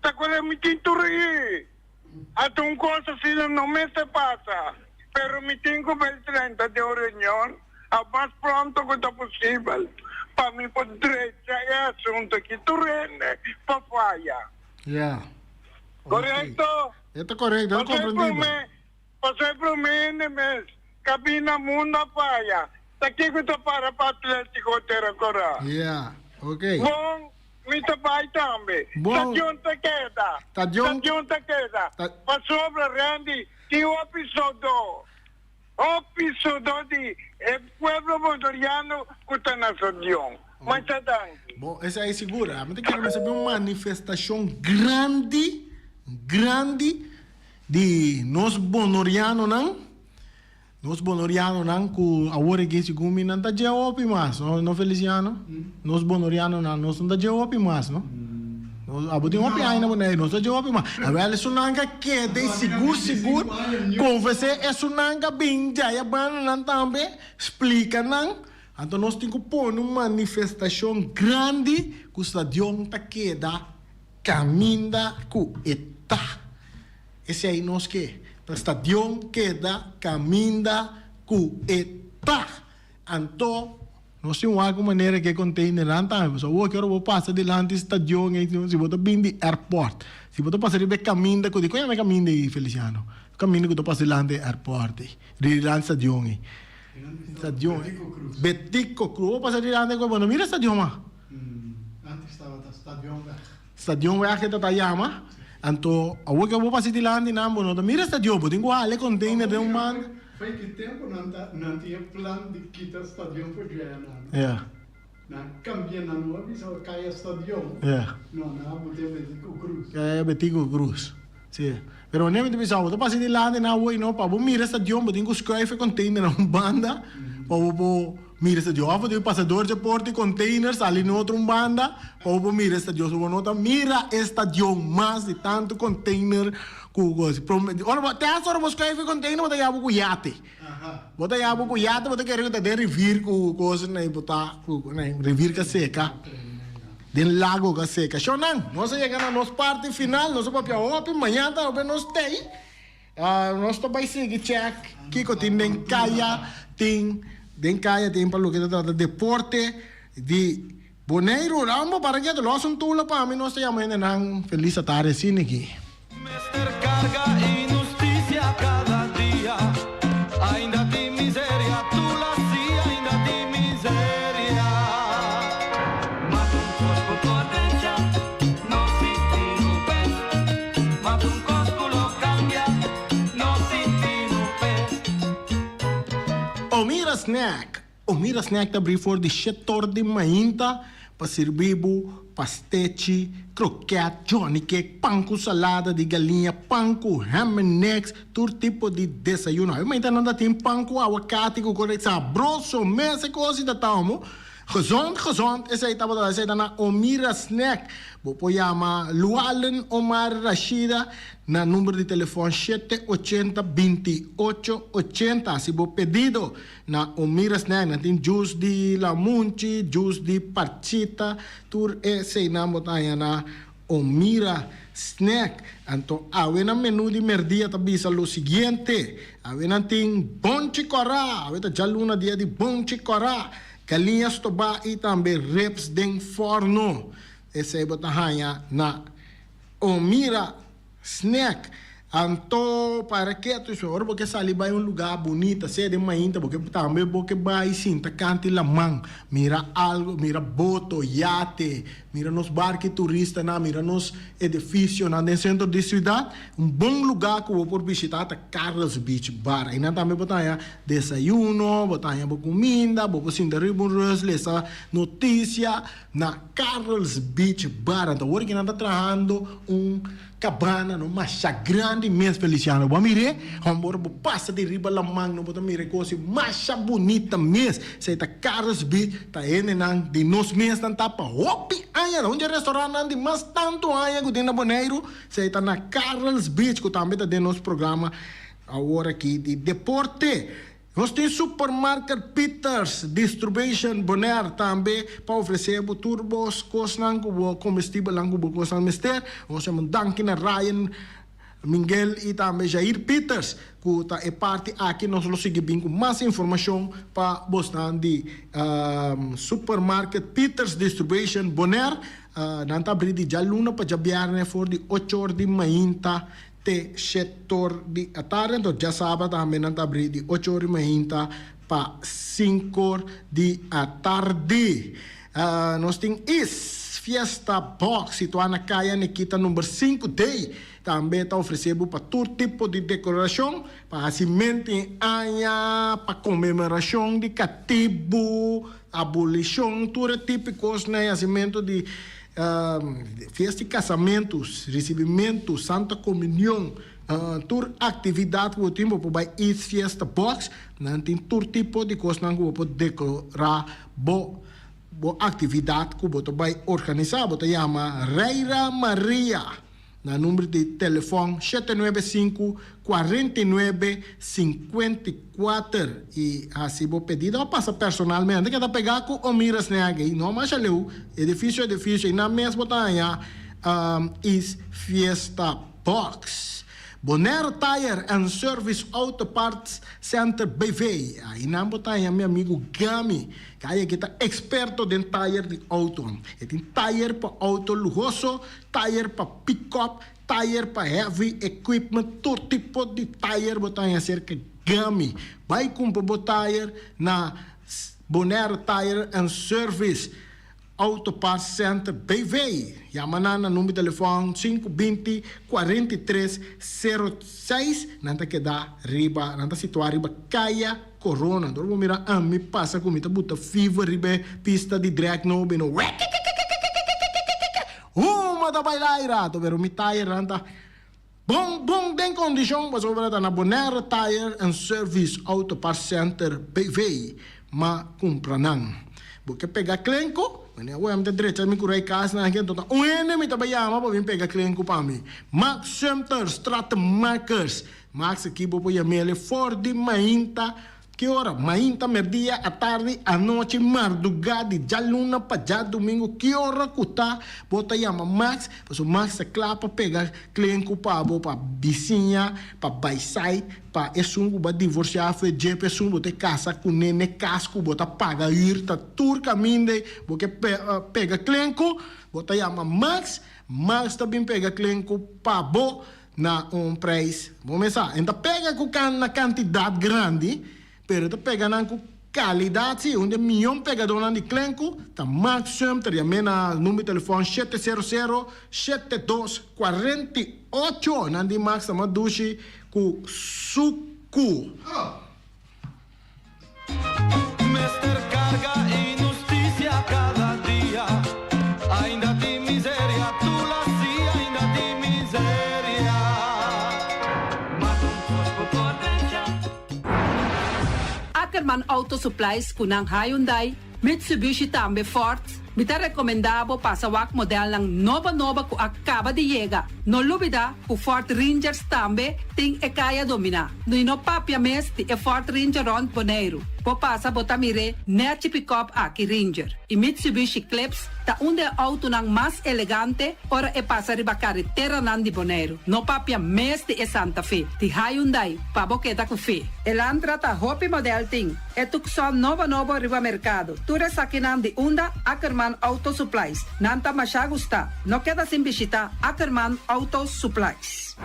Tá corre mi tem turmi. Até um coisa assim não me se passa. Pero me tenho bem 30 de reunião, a mais pronto quanto possível. Para me poder é assunto que tu rende, para falha. Yeah. Correto? Está correto, eu compreendido. Passei para mim, mas cabina mundo a falha. Aqui que eu para Atlético ter agora. Yeah, ok. Bom, me trabalho também. Bom. Tá queda. Tá queda. Para sobre, Randy, tem um episódio. Episódio de Pueblo Bolivariano que está na região. Mas tá dando. Bom, essa aí segura. Mas quero receber uma manifestação grande de nós bonorianos, não? Nós bonorianos não, que a hora que se come não está de opi mais, não Feliciano? Nós bonorianos não, nós não está de opi mais, não? Abo tem opi ainda, não está de opi mais. Agora isso não é que de seguro, conversa é isso não é bem, já é bom não também, explica não. Então nós temos que pôr uma manifestação grande que o estadião está queda, caminha com etá. Esse aí nós que. O estadião queda, caminha com etá. tá. Anto, nós temos uma maneira que container não tá. Só o que eu vou passar de lá antes estação, se você bem de airport. Se você passar de caminho, que digo, é caminho de Feliciano. Caminho que tu passa de lá de airport, de lá estação. Estação. Betico Cruz. Vou passar de lá de quando mira estação, ma. Antes estava estação. Estação é que tá yama. Anto, o que eu vou passar de lá de nambo, não mira estação, porque tenho ali container de man. Faz que tempo não tinha plano de quitar estação para Jana. Yeah. Na cambia na nova, só cai a estação. Yeah. Não, botei Betico Cruz. É Betico Cruz. Sim. Pero nem me pensava, eu passei de lá de na rua e não, para mira estação, porque tenho escreve container na banda, para mira estação, porque passador de porte containers ali no outro banda, para mira estação, só nota mira estação, mais de tanto container coisa. Ora, até a hora você escreve container, você já com iate. Você já com iate, você quer que te revir com coisa, né, botar, né, revir que seca. Den lago que seca. Shonan, nós chegamos na nossa parte final, nós vamos para o open, amanhã tá o nós tem. Nós vai seguir check, que tem den caia, tem para o que trata de deporte, de boneiro, ramo para que tu loss um tula para mim nós chamamos ainda feliz tarde sim aqui. Mister carga injusticia cada dia, ainda tem miséria, tu la si, ainda tem miséria. Mata cosco tua derecha, não senti no pé. Mata cosco lo cambia, não senti no pé. Omira snack tá abrir for de setor de mainta, para servir pastete, croquete, johnny cake, panko salada de galinha, panko ham and eggs, todo tipo de desayuno. Eu ainda não tem panko, aguacate, com correto sabroso, mesa, coisa da tamo. Gezond. Essa aí estava na Omira Snack. Vou chamar Lualen Omar Rashida na número de telefone 780-2880. Se vou pedido na Omira Snack, na tem juice de lamunchi, juice de parchita, tur esse namo tayo na Omira Snack. Então, awe na menu de merdia tabisa lo seguinte. Awe na ting bom chicorá. Awe ta jaluna dia de bom chicorá. Galinhas toba e também reps de forno. Esse é botahanya na Omira Snack. Anto para que tu senhor porque sali vai lugar bonito, sede mainta porque também porque vai sinta cante la man, mira algo, mira boto, iate, mira nos barcos turistas na, mira nos edifícios na no centro de cidade, bom lugar que vou por visitar a Carlos Beach Bar. E na também botar desayuno, botar comida, vou sinta ribos, essa notícia na Carlos Beach Bar. Então agora que nada trabalhando cabana no macha grande mês Feliciano. Vamos mire, vamos passa de riba la mão, não pode mire coisa macha bonita mês. Se tá Carlos Beach, tá ene nang de nos mês tan tapa. Opi, aya, onde restaurante nang de mas tanto aya que tem na Boneiro. Se tá na Carlos Beach, que também tá de nosso programa agora aqui de deporte. Nós temos supermarket Peters Distribution Bonaire também para oferecer turbos, coisas como combustível, coisas mister. Nós temos Dunkin, Ryan, Miguel e também Jair Peters, que é parte aqui. Nós vamos seguir com mais informação para você de supermarket Peters Distribution Bonaire. Nós abrimos de jaluna para jabiar for de 8 horas de manhã te setor di tarde, então já sabe também não tá abrindo de 8 horas de manhã para 5 horas de tarde. Nós temos Fiesta Box, situada na Caia Nikita número 5 day. Também está oferecendo para todo tipo de decoração, para cimento em anha, para comemoração de cativo, abolição, tudo típico, né, cimento de festa de casamentos, recebimento, Santa Comunhão, tour atividade que o tempo para ir Fiesta Box, não tem todo tipo de coisa que você pode decorar, boa atividade que você vai organizar, você chama Reira Maria, na número de telefone 795-49-54 e assim vou pedir, eu passo personalmente, que pegar com o Miras Nega, não mais leu, edifício, e na mesma tamanha, is Fiesta Box. Bonaire Tire and Service Auto Parts Center BV. Aí não botar aí meu amigo Gami, que aí que tá experto em tire de auto. E tem tire para auto luxuoso, tire para pick-up, tire para heavy equipment, todo tipo de tire botar aí acerca Gami. Vai comprar o tire na Bonaire Tire and Service Auto Parts Center BV. Yamana na número de telefone 520-4306. Nanta que dá riba, nanta situar riba Caia Corona. Então vou mirar a me passa comigo, buta fever riba pista de drag no bino. Uma da bailaira, to pero mi tire nanta bom den condition, mas over na Bonaire Tire and Service Auto Parts Center BV. Ma compra nang. Porque pegar clenco, né? O homem da direita me curai casa na gente toda. O enemy tá baiama para vir pegar clenco para mim. Max Center, Strat Markers. Max aqui vou pôr mele Ford Mainta. Que hora? Mainta merdia à tarde, à noite, madrugada, já luna para já domingo. Que hora custa? Bota chama Max, pois o Max é claro para pegar clenco para vizinha, para baisai, para esungo para divorciar, foi jepe esungo te casa com nene casco, bota paga ir, tá turca minde, porque pega clenco, bota chama Max, Max também pega clenco para na preço. Vamos começar. Então pega com na quantidade grande. Pero te pega com qualidade, sim, onde milhão pegador de clenco, tá Max Center, e a na número de telefone 700-7248, nandi Max, tá duche com suco. Mister carga injusticia cada día. Ainda ti miseria, tu la sia, ainda ti miseria. Ackerman Auto Supplies kunang Hyundai, Mitsubishi tambe Ford. Mita recomendabo pasawak model ng nova ku acaba de llegar. No lubida ku Ford Rangers tambe ting ekaya domina. No ino papia mes ti e Ford Ranger on Bonaire. Po pasa botamire net pick-up aki Ranger. I Mitsubishi Eclipse ta unde auto ng mas elegante ora e pasa riba carretera nan di Bonaire. No papia mes ti e Santa Fe. Ti Hyundai pa boketa ku fe. Elantra ta hopi model ting. E tukson novo riba mercado. Ture sakinan di unda Ackerman Auto Supplies. Nanta masya gusta. No queda sin visita Ackerman Auto Supplies.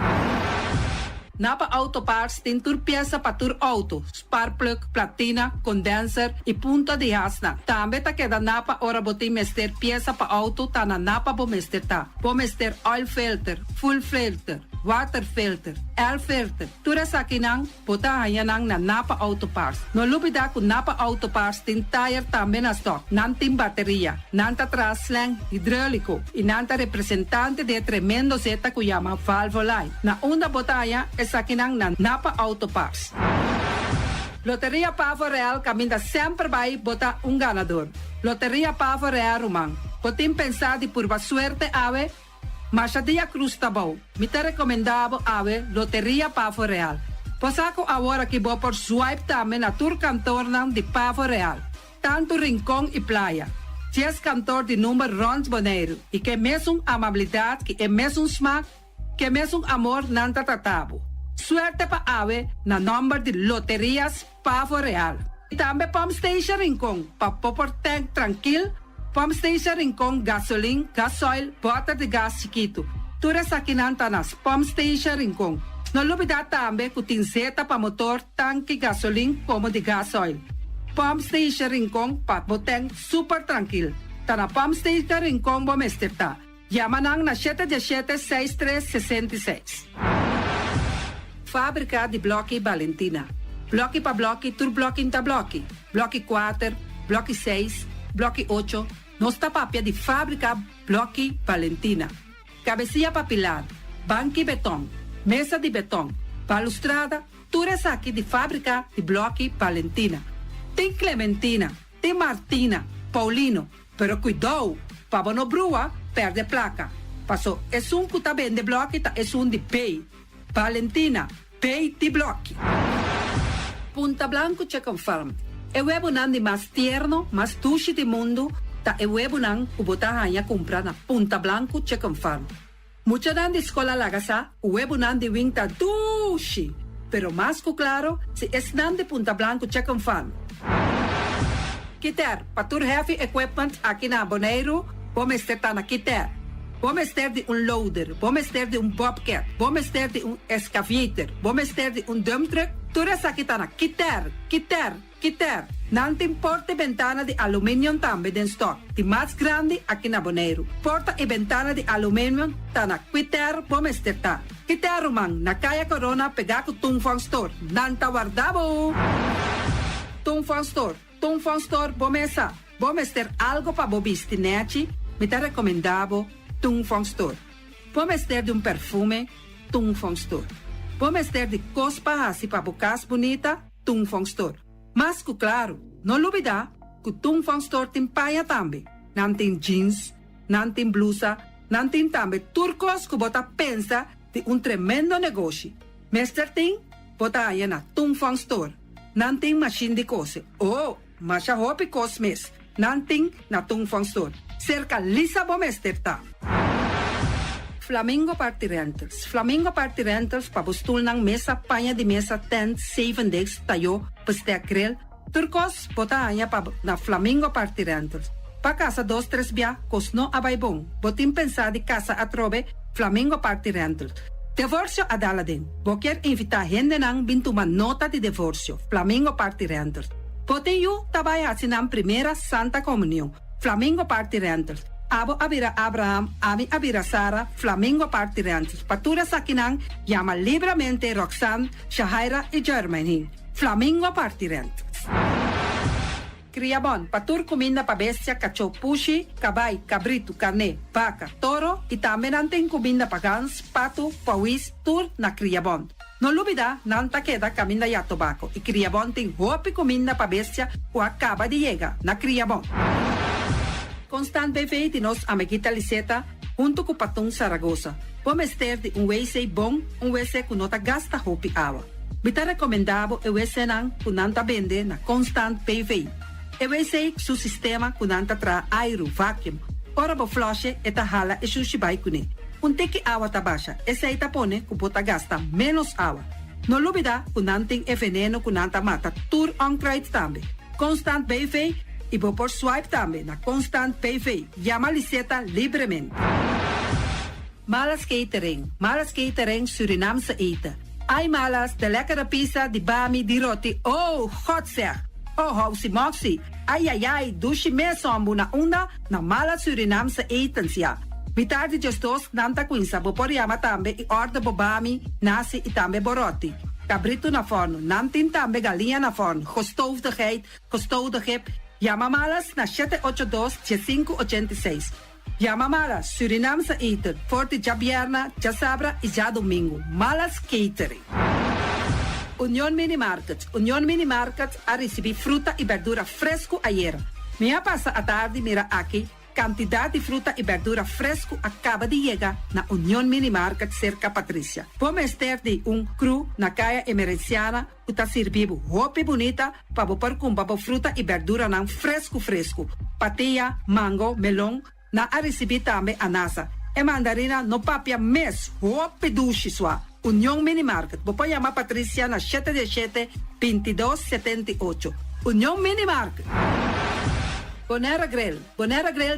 Napa Auto Parts tem tur pieza para tur auto, spark plug, platina, condenser e punta de hasna. Também tá queda Napa ora botim mester pieza para auto tá na Napa bo mester tá. Bo mester oil filter, full filter, water filter, air filter. Tura sa kinang bota hayanang na Napa Auto Parts. No lubida ku Napa Auto Parts tin tire também na stock. Nantim bateria, nanta traslang hidráulico e nanta representante de tremendo zeta ku yama valvoline. Na onda botaya sa kinang na Napa Auto Parts. Loteria Pavo Real caminha sempre vai botar ganador. Loteria Pavo Real Rumang. Potim pensar de por suerte ave, mas a dia cruz tá bom. Me te recomendavo ave Loteria Pavo Real. Posaco agora que vou por swipe também na tour cantor de Pavo Real. Tanto Rincón e Playa. 10 cantor de número Rons Bonaire. E que mesmo amabilidade, que é mesmo smack, que mesmo amor nanta tratabo. Suerte pa ave na number de Loterias Pavo Real. E também Pump Station Rincón, pa popor tank tranquil, Pump Station Rincón, gasolina, gasoil, bota de gas chiquito. Tura sa kinanta nas Pump Station Rincón. No lubida também ku tinseta pa motor, tanque gasolina como de gasoil. Pump Station Rincón, pa boteng super tranquil. Ta na Pump Station Rincón bo mesterta. Yamanang na 717-6366. Fábrica de Bloque Valentina. Bloque para bloque, tur bloque inta bloque. Bloque 4, bloque 6, bloque 8. Nossa papia de fábrica Bloque Valentina. Cabecilla papilar, banco betão, mesa de betão, balustrada, tudo isso aqui de fábrica de Bloque Valentina. Tem Clementina, tem Martina, Paulino, pero cuidado, para não brua, perde placa. Passou, é que tá bem de bloque, é de pay. Valentina, pay de bloque. Punta Blanco te confirma. É o webunan de mais tierno, mais tushi do mundo, tá é o webunan que botar a comprar na Punta Blanco te confirma. Mucha nan di escola lagasa, huevo nan di winta dushi. Pero más que claro, si es nan di Punta Blanco check fan. Kiter, patur heavy equipment aqui na Bonaire, vamos ter na Kiter. Vamos ter de loader, vamos ter de bobcat, vamos ter de excavator, vamos ter de dump truck. Tudo isso aqui tá na Kiter. Não tem porta e ventana de alumínio também em stock. De mais grande aqui na Bonaire. Porta e ventana de alumínio tá na Kiter, vamos ter tá. Kiter, man, na Kaya Corona pegar com Tungfang Store. Nanta guardabo. Tungfang Store, vamos ter algo para bobiste, nete. Me tá recomendado Tungfang Store. Vamos ter de perfume, Tungfang Store. Vamos ter de cospa assim para bocas bonita, Tungfang Store. Mas, claro, não olvidar que o Tungfang Store tem paia também. Não tem jeans, não tem blusa, não tem também turcos que você pensa de tremendo negócio. Mester tem, você aí na Tungfang Store. Não tem machine de coisa. Mas a roupa coisa mesmo. Não tem na Tungfang Store. Cerca Lisabon Mester tá. Flamingo Party Rentals para postul ng mesa, panha de mesa, tent, 7 days, tayo, pastel grill. Turcos, bota anya pa na Flamingo Party Rentals. Pa casa 2-3 biya, kosno abay bong. Botin pensa di casa atrobe, Flamingo Party Rentals. Divorcio adala din. Boker invita hende nang bintuman nota di divorcio, Flamingo Party Rentals. Botin yu tabay asinang primera Santa Comunión, Flamingo Party Rentals. Abo abira Abraham, ami abira Sara, Flamingo Party Rentals. Patura sa kinang, llama libremente Roxanne, Shahaira y Germany. Flamingo Party Rentals. Criabon, patur comida pa bestia, cacho, pushi, cabay, cabrito, carne, vaca, toro, y también anten comida pa gans, pato, pawis, tur na Criabon. No olvida, nanta queda caminda ya tobacco, y Criabon tem hopi comida pa bestia, o acaba de llegar na Criabon. Constant BV de nos amiguita Liseta, junto com Patung Zaragoza. Vamos ter de WC bom, WC que não gasta roupa e água. Bita recomendável o WC não que não vende na Constant BV. O WC su sistema que não tra aero, vacuum. Ora bo flush eta hala e sushibai kune. Teki água tá baixa, esse aí tá pone que bota gasta menos água. Não olvida que não tem veneno que não mata tur on crate também. Constant BV e vou por swipe também na Constant PV. Llama Liseta livremente. Malas catering Surinamse eten. Ai malas, de lekkere pizza, de bami, de roti. Oh, God zeg. Oh, housie moxie. Ai, dushi mesombu na una na malas Surinamse etens ja. Mitardi justos nanta quinsa, bo por llama tambe e order bo bami, nasi e tambe boroti. Cabrito na forno, nantin tambe galinha na forno. Gestoofdigheid, gip. Llama malas na 782-1586. Llama malas, Surinamse eten, forte já bierna, já sabra e já domingo. Malas catering. Union Mini Market a receber fruta e verdura fresco ayer. Minha passa a tarde mira aqui, quantidade de fruta e verdura fresco acaba de chegar na Union Mini Market cerca Patrícia. Vamos ter de cru na caia emergenciana, que está servindo roupa bonita para pôr com fruta e verdura não fresco. Patia, mango, melão, na a receber também anasa. E mandarina no papia mes, roupa duche sua. Union Mini Market. Vou chamar Patrícia na 717-2278. Union Mini Market. Bonera Grill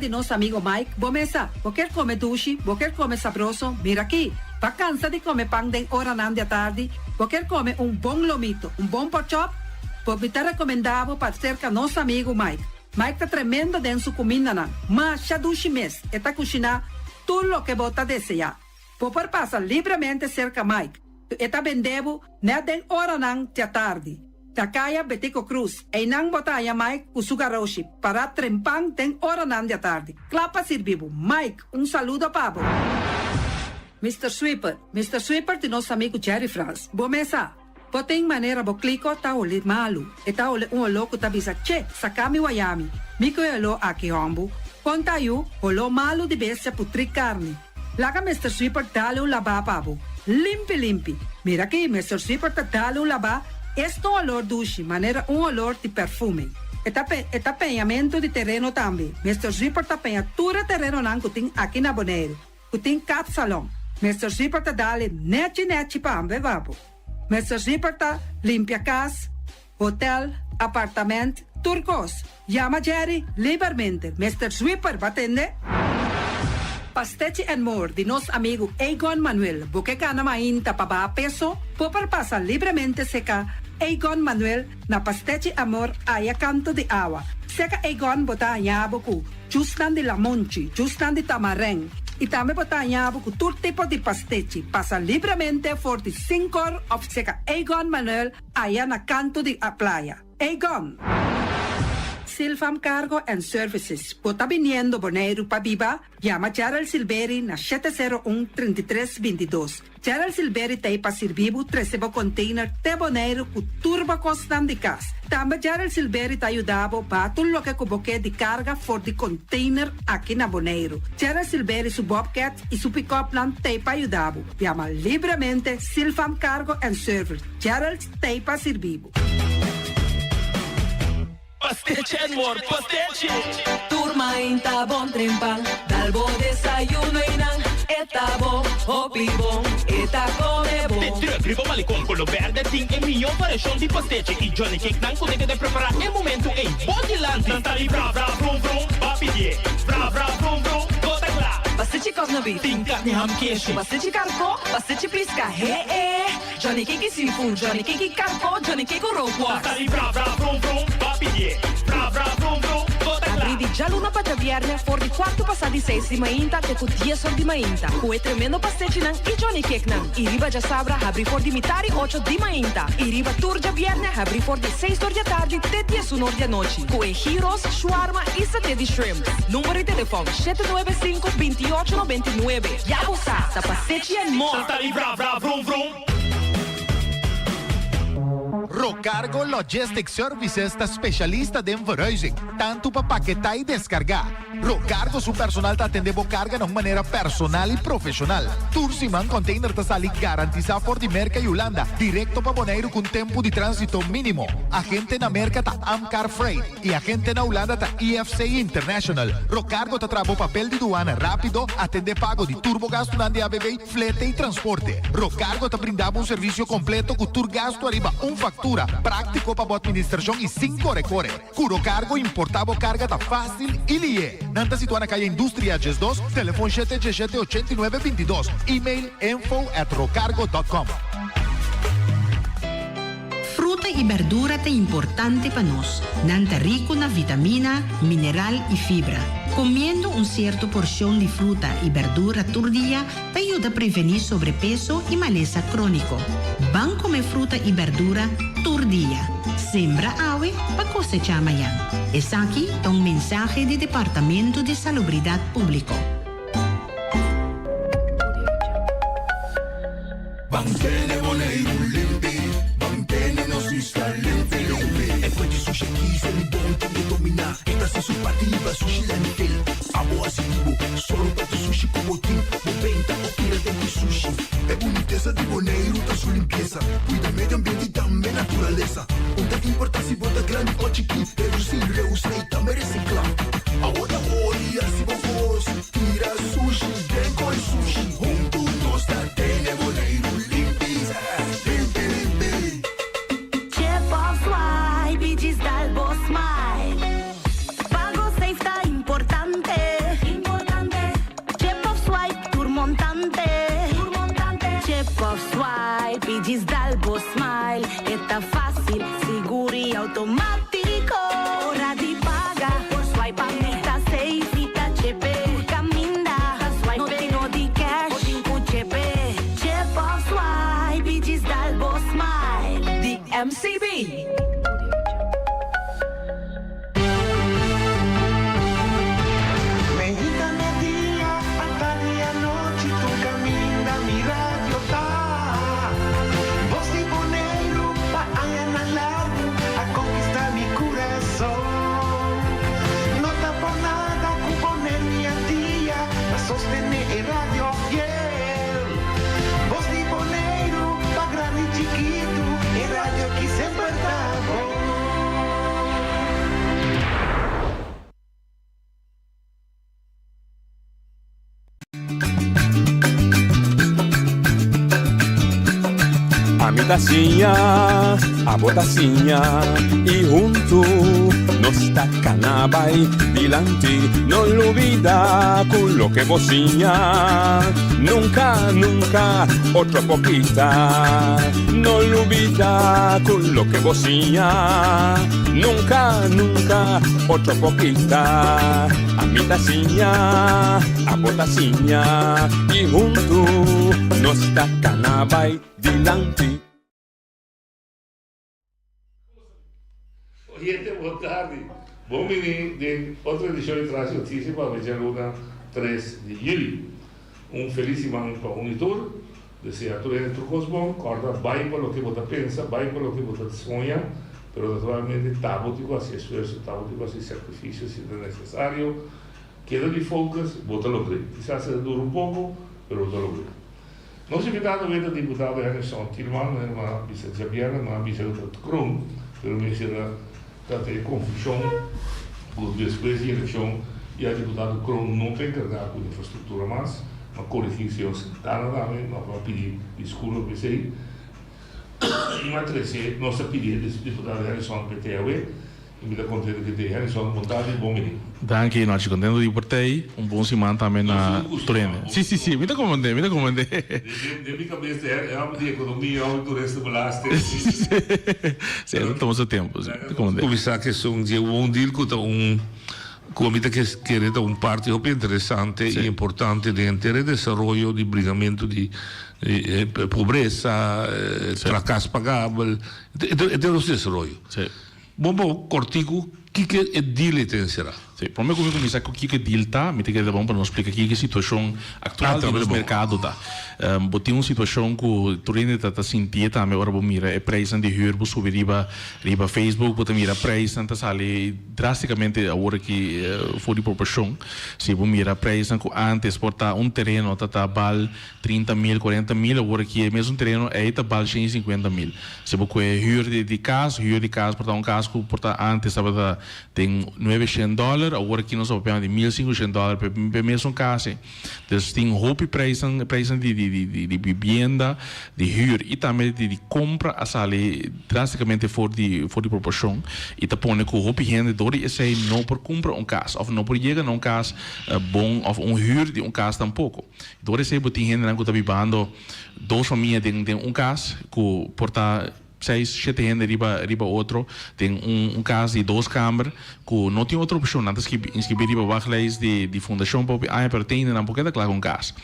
de nosso amigo Mike. Bomesa, quer comer duche, quer comer sabroso, mira aqui. Pa cansa de comer pão de hora da tarde, quer comer bom lomito, bom pork chop, vou me recomendável para cerca nosso amigo Mike. Mike tá tremendo dentro comida não, mas já duche mês, e tá cozinhando tudo o que bota desejar. Vou passar livremente cerca Mike, e tá vendendo na den hora da tarde. Takaya Betico Cruz, e nang botaya Mike Usugaroshi, para trempang den hora da tarde. Clapa servivo. Mike, saludo pabo. Mr. Sweeper de nosso amigo Jerry France. Bomesa, tem maneira bo clico ta ole malu, e ta ole louco ta bisa, che, sakami wayami, miko elo aki hombu, conta yu, olo malu de bestia putri carne. Laga Mr. Sweeper dale laba pabo, limpi. Mira aqui, Mr. Sweeper ta dale laba, este olor duche, maneira olor de perfume. Eta penhamento de terreno também. Mr. Sweeper ta penha tura terreno nan kuting aqui na Bonaire. Kuting cap salão. Mr. Sweeper ta dali netje pa ambe babo. Mr. Sweeper ta limpia casa, hotel, apartamento, turcos. Llama Jerry libermente. Mr. Sweeper, batende? Pastechi and more de nos amigo Egon Manuel. Buque gana mainta pa ba peso. Popar pasa libremente seca Egon Manuel na Pastechi Amor aya canto de agua. Seca Egon bota anyabo ku. Justan de lamonchi, justan de tamareng. E também botar anyabo ku todo tipo de pastechi. Pasa libremente for the 5 of seca Egon Manuel aya na canto de a playa. Egon. Silfam Cargo and Services. Bota viniendo Bonaire pa Biba. Llama Gerald Silveri na 701-3322. Gerald Silveri tem pa servibo 13 container te Bonaire ku turbo costam de cas. Também Gerald Silveri te ajudavo pa tudo que cuboque de carga for de container aqui na Bonaire. Gerald Silveri su bobcat e su pick-up plan te pa ajudavo. Llama livremente Silfam Cargo and Service. Gerald te pa servibo. Pastiche and more, pastiche. Turma inta bon trempan, dalbo desayuno inan, eta bon, opibon, eta come bon. De druk, ribo malicom, colo verde, ting e mio paration di pastiche. I Johnny Cake nan kunde de preparar el momento e body lanti. Dan tali bra bra vrum vrum, papidie. Bra bra vrum vrum, gota gla. Pastiche cosna beef, Ting carne ham queijo. pastiche carpo, pastiche pisca, Johnny Cake seafood, Johnny Cake carpo, Johnny Cake rope Dan tali bra bra vrum vrum, papidie. Bra bra vrum vrum, gota gla. Apridi già l'una para viernes, for di quarto passati 6 di mainta, te cu 10 di mainta. Cue tremendo pastiche nan, i Johnny Cake nan. I riba già sabra, abri for di mitari 8 di mainta. I riba turgia viernes, abri for di 6 di tardi, te 10 di noci. Cue gyros, shawarma e satè di shrimp. Numero di telefono 795-2899. Ya usa, ta pastiche and more. Dan tali bra bra vrum vrum. Rocargo Logistic Services está specialista de verhuizing, tanto para paquetar e descargar. Rocargo su personal te atendemos carga de una manera personal y profesional. Tursiman Container te sale garantizado por di Merca y Holanda, directo para Bonaire con tiempo de tránsito mínimo. Agente en América ta Amcar Freight y agente en Holanda ta EFC International. Rocargo te trae papel de aduana rápido, atende pago de turbogasto de ABB, flete y transporte. Rocargo te brindamos un servicio completo con tur gasto arriba un factura, práctico para administración y 5 recorre. Curo cargo importado carga ta fácil y lie. Nanta situada na calle Industria Ges 2, teléfono 787-8922, email info@rocargo.com. Fruta y verdura te importante para nos. Nanta rico na vitamina, mineral y fibra. Comiendo un cierto porción de fruta y verdura por día te ayuda a prevenir sobrepeso y maleza crónico. Van comer fruta y verdura por día. Sembra ave para cosechar mañana. Es aquí un mensaje del Departamento de Salubridad Público. Banchene Bonaire limpi, banchene nos isla limpi. E poi di sushi chi se li bonti di domina. E da se su pativa sushi landfill. Amo asivo, solo per sushi como team. Moventa o tira de sushi. E boniteza di Bonaire da su limpieza. Cuida medio ambiente e também naturaleza. Onde que importa se bota grande ou chiquinho. Reusa e também reciclar. Agora olha se vos tira sushi, vem com sushi. Juntos da Tene Bonaire. Pidis Dalbo Smile, está fácil, seguro y automático. Hora de pagar, por swipe está safe, está chepe. Caminda, swipe no tengo de cash, o tengo chepe. Chep of swipe, pidis Dalbo Smile. The MCB. Voz de Bonaire, pa grande y chiquito, el radio aquí sempre está a mi tacinha, a botacinha e junto nos tacanabay dilante, no olvida con lo que bocinha, nunca, nunca, otro poquita, no olvida con lo que bocinha, nunca, nunca, otro poquita, a mi tacinha, a botacinha e junto nos tacanabay dilante. Gente, boa tarde. Bom menino, de outra edição de Traz Notícias para a Luna 3 de julho. Feliz semana para o monitor. Desejo a todos os bons, corda bem para o que você pensa, bem para o que você sonha, mas naturalmente está muito assim esforço, está muito assim sacrifício, se é necessário. Queda de folgas, bota logrei. Quizás se dura pouco, mas bota logrei. Nosso invitado é o deputado Anderson Tillman, uma Vicente Javiera, uma Vicente Kron, pelo menos tem confusão depois da eleição e a deputado Kron não tem carregado com infraestrutura mais, uma correção sentada também, mas para pedir desculpa para você. E uma terceira, nossa pedida desse deputado Harrison PTAW, e me dá contente que tem Harrison vontade e bom menino. Danke, nós estamos contentes de portei, bom semana também na Turene. Sim, me dá comandante. De minha cabeça é a de economia, o turista belaste. Sim, estamos a tempo. Começar que são de um deal com comida que quer parte interessante e importante dentro do desenvolvimento de brigamento de pobreza, fracasso pagável, é o desenvolvimento. Bom, cortico, o que é deal será? Para mim, como começar com o que é deal tá, me tem que dar bom para nos explicar aqui que a situação atual do mercado tá. Tem uma situação que o Turene está sentindo também agora vou mirar é preço de hurbo sobre riba Facebook, vou mirar preço tá sale drasticamente agora que foi de proporção. Se vou mirar preço que antes portar terreno tá val 30 mil, 40 mil, agora que é mesmo terreno é tá val 150 mil. Se vou com hur de casa portar caso que portar antes estava tem $900, agora aqui nós vamos de $1.500 para mesmo casa. Então tem roupa preço de vivenda, de huur e também de compra a sale drasticamente fora de proporção e tá põe que roupa gente dori é sei não por comprar casa ou não por chegar num casa bom ou huur de casa tampouco. Dori sei botin gente não tá vivendo duas famílias de casa que porta 6, 7 gente riba outro, tem caso de 2 câmaras, que não tem outra opção, nada que inscrever riba baixo leis de fundação, mas tem não porque é claro um caso.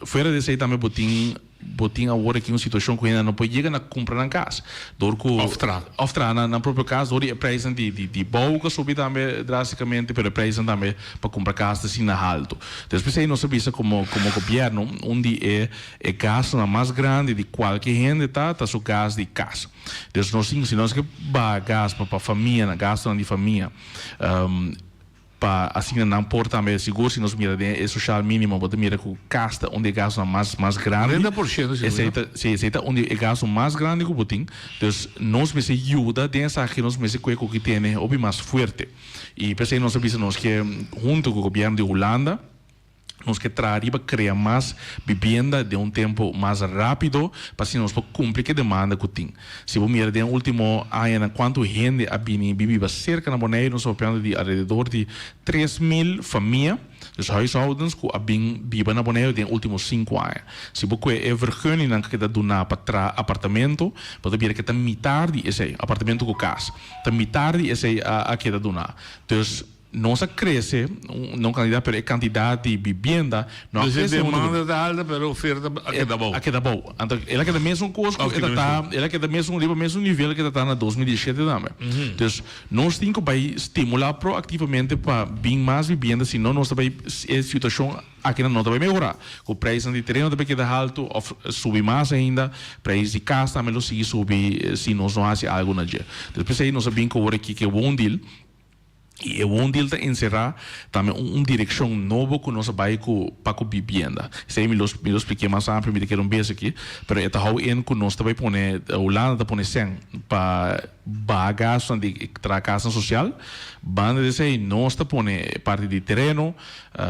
Fora desse aí também botin agora aqui uma situação que ainda não pode chegar a comprar na casa. Oftra na própria casa, é preço de boca subir também drasticamente, mas preço também para comprar casa assim na alto. Depois aí nós sabemos como governo, onde é gasto mais grande de qualquer gente tá seu gasto de casa. Então nós temos que pagar para a família, gasto de família. Para assim não importa também seguro se nós miramos é social mínimo pode mirar com casta onde é gasto mais grande 30% aceita onde é gasto mais grande que o botim então nós me ajuda dessa que nós me que tem obi mais forte e pensei nós sabemos que junto com o governo de Holanda nós que criar mais vivenda de tempo mais rápido para assim nós cumprir que demanda que tem. Se você mirar no último ano quanto gente vive cerca na Bonaire, nós falamos de alrededor de 3.000 famílias, dus huishoudens que vivem na Bonaire nos últimos 5 anos. Se você é vergunning que dá donar para apartamento, pode ver que está metade esse apartamento com casa, está metade esse a que dá donar. Então nossa cresce não candidato para quantidade de vivenda não cresce demanda da alta para oferta aqui da boa então ela que da mesmo coisa ela que da mesmo nível que está na 2017 também então nós temos que estimular proativamente para vir mais vivenda senão nós também a situação aqui não vai melhorar o preço de terreno também que dá alto subir mais ainda preço de casa também não seguir subir se nós não fazemos algo na dia depois aí nós sabemos que agora aqui que é bom deal E eu onde ele encerrar também direção nova com nossa bairro para a vivienda. Sei me lo expliquei mais amplo, me quero beijo aqui, pero é how em que nós também pone o lado da pone sem para bagaço de casa social, banda de sei nós tá pone parte de terreno,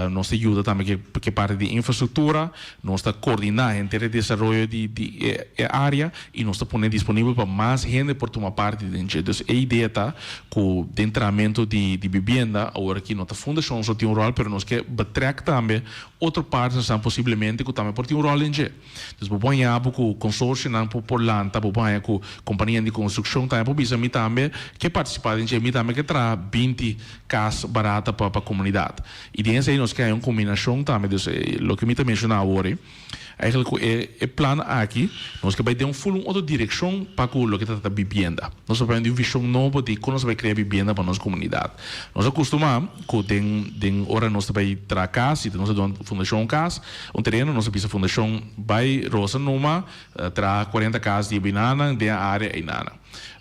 nós ajuda também que parte de infraestrutura, nós tá coordinar entre o desenvolvimento de área e nós tá pone disponível para mais gente por tomar parte dentro. Então a ideia tá com o entramento de vivienda, agora aqui nossa fundação só tem rol, pero nós que betrekken também outra parte são possivelmente que também por ter rol em je. Então vou pôr com o consórcio não por lanta, vou pôr com companhia de construção também por bisa mi também que participar em je, mi também que tra 20 casas barata para a comunidade. E dentro aí nós que é uma combinação também, o que me também mencionava agora. Eigenlijk é plano aqui, nós que vai ter outra direção para o que está vivienda. Nós vamos ter uma visão nova de como nós vamos criar vivienda para a nossa comunidade. Nós acostumamos que tem hora nós vai tra casa, e nós damos fundação casa, terreno nós pisa fundação vai rosa numa tra 40 casas de banana de área e nana.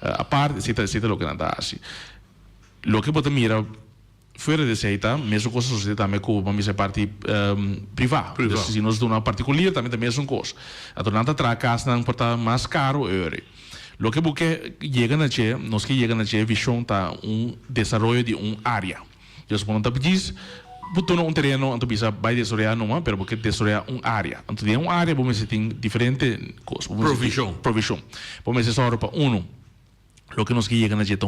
A parte se o que não assim. O que pode mirar fora de seita, mesmo com a sociedade também com a parte privada. Se nós damos uma particular, também é a mesma coisa. A tornada tra casa não importa mais caro euro. Lo que porque chega na che, nós que chega na che visão tá desenvolvimento de área. Eu supondo que diz botou terreno, então bisa vai desarrollar numa, pero porque desarrollar área. Então tem área, vamos ter diferente coisas. Provisão. Vamos ser só para lo que nós que chega na che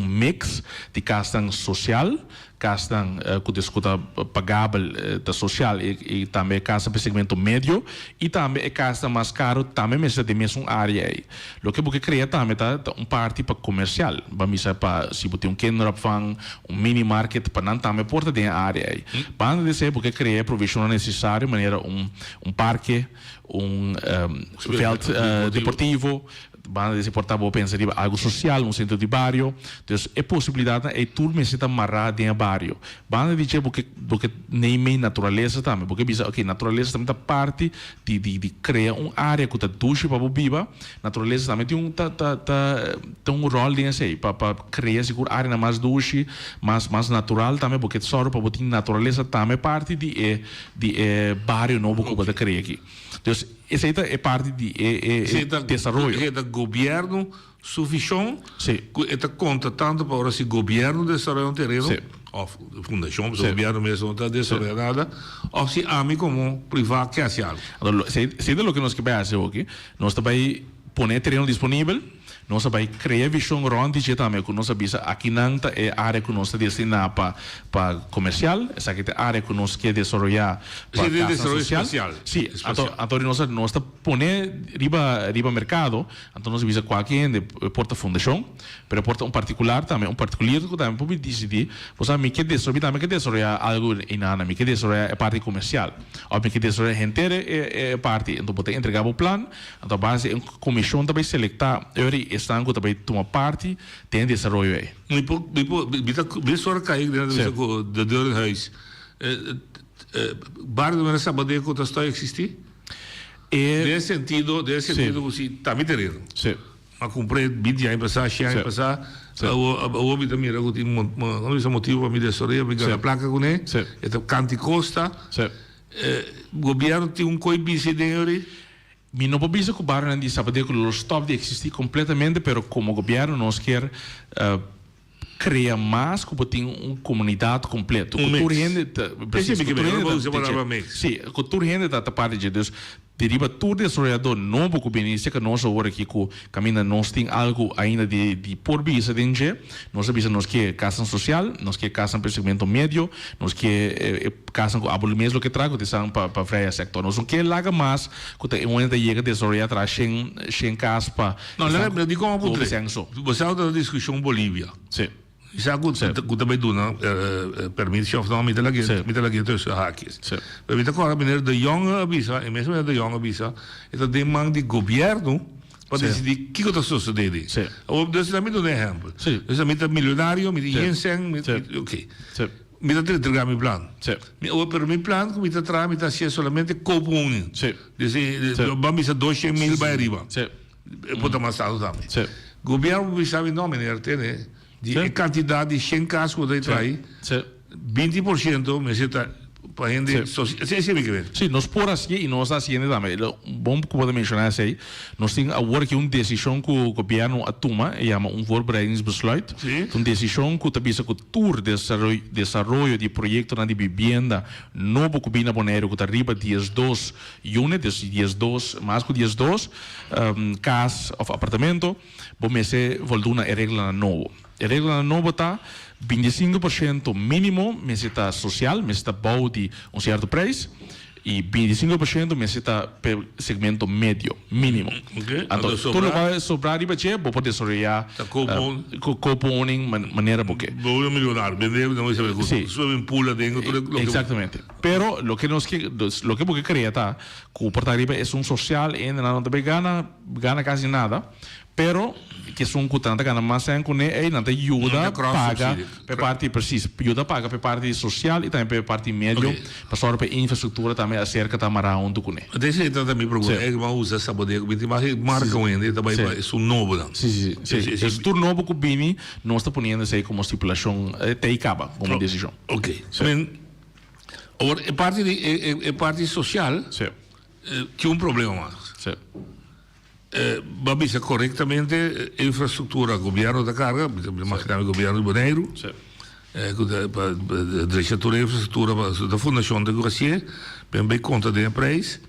mix de casa social, casa que discuta pagável da social e também casa para segmento médio e também casa mais caro também mesmo de mesma área aí. Lo que porque cria também tá parte para comercial, vamos para se botar kenrap van mini market para não também porta de área aí. Banda de ser porque cria provisão necessária maneira parque, veld deportivo, banda de se portar boa pensar algo social, centro de barrio. Então é possibilidade é tudo me se tá amarrado em barrio. Banda de dizer porque nem meio natureza também, porque bisa natureza também tá parte de criar área que tá duche para viver. Natureza também tem rol nisso aí para criar segura área mais duche, mais natural também, porque só para botar natureza também parte de barrio novo que vai criar aqui. Então essa é parte de desenvolvimento. É do governo suficiente, que conta tanto para o governo desenvolver um terreno, ou fundação, o governo mesmo não está desenvolvendo nada, ou se ame como privado que hace algo. Se é o que nós queremos fazer aqui, nós também pôr terreno disponível, nós vamos criar visão ronda de também que nós sabemos aqui não é área que nós destinamos para comercial, essa aqui é área que nós queremos desenvolver para casa social. Sim, então nós põe riba mercado, então nós visa qualquer porta fundação, pero porta particular também que também pode decidir, você me quer desenvolver algo em nada, me quer desenvolver a parte comercial, ou me quer desenvolver inteira é parte, então pode entregar o plano, então base a comissão também selectar estão que também toma parte tem desenvolvimento aí. Me só cair dentro da dor do huis. Bar de mensa bade que está existir? Nesse sentido você está me terreno. Sim. Mas comprei 20 anos passar, 100 anos passar, o homem também era um motivo para me desenvolver, me ganhar placa com ele. Então canti costa. O governo tem coibice dentro. Mi não pode dizer que o barrio não sabe que o stop de existir completamente, pero como governo nós quer criar mais que tem uma comunidade completa. Cultura rende, sim, cultura rende da parte de Deus. Deriva tudo desenvolvedor novo que beneficia que nós agora aqui com caminha nós tem algo ainda de por visa dentro. Nós sabemos nós que casa social, nós que casa para segmento médio, nós que casa com abol mesmo que trago de são para freia sector. Nós não quer larga mais que tem uma ainda chega desenvolver atrás sem casa para. Não, lembra de como você outra discussão Bolívia. Sim. Isso é algo que também dona permite of não me dá aqui tussen haakjes. We weten gewoon meneer de jonge visa en mensen de jonge visa is dat de man die governo para decidir o que está sucedendo. Dus dat me dá exemplo. Dus dat met milionário, met inzeng, oké. Me dá entregar meu plano. Pero meu plano que me dá trazer me dá ser solamente coupon. Dus vamos a 200.000 para arriba. Pode mais alto também. Governo sabe não meneer tem a quantidade de 100 casos que eu traí, 20% me está para gente Sim, nós por assim e nós assim também. Bom que pode mencionar assim, nós temos agora que uma decisão que o governo atoma, chama voorbereidingsbesluit, uma decisão que também se tour desarrollo de projeto na de vivienda novo que bina Bonaire que arriba 12 units, 12 mais que 12 casa of apartamento, bom se voltuna a regra novo. A regra nova está 25% mínimo, mas está social, mas está bom de certo preço, e 25% mas está pelo segmento médio, mínimo. Então, tudo vai sobrar e vai pode desarrollar componing maneira porque. Vou melhorar, vender não vai saber como. Só empula dentro tudo. Exatamente. Pero lo que porque crea tá, que o Porto Riba é social e não também gana quase nada. Pero que são cutantes que mais sem com ele não tem ajuda paga para parte precisa ajuda paga para parte social e também para parte médio para só para infraestrutura também acerca da marão do cone. Deixa eu também perguntar é que vai usar essa bodega mas marca o ende também é um novo não. Sim. É tudo novo que bini não está ponendo aí como estipulação até acaba como decisão. Ok. Agora a parte social que um problema mais. Va a correttamente infrastruttura governo da carga, immaginiamo il governo di Bonaire, dresciatura e infrastruttura da fondazione de Gossier, ben bij conta de prijs.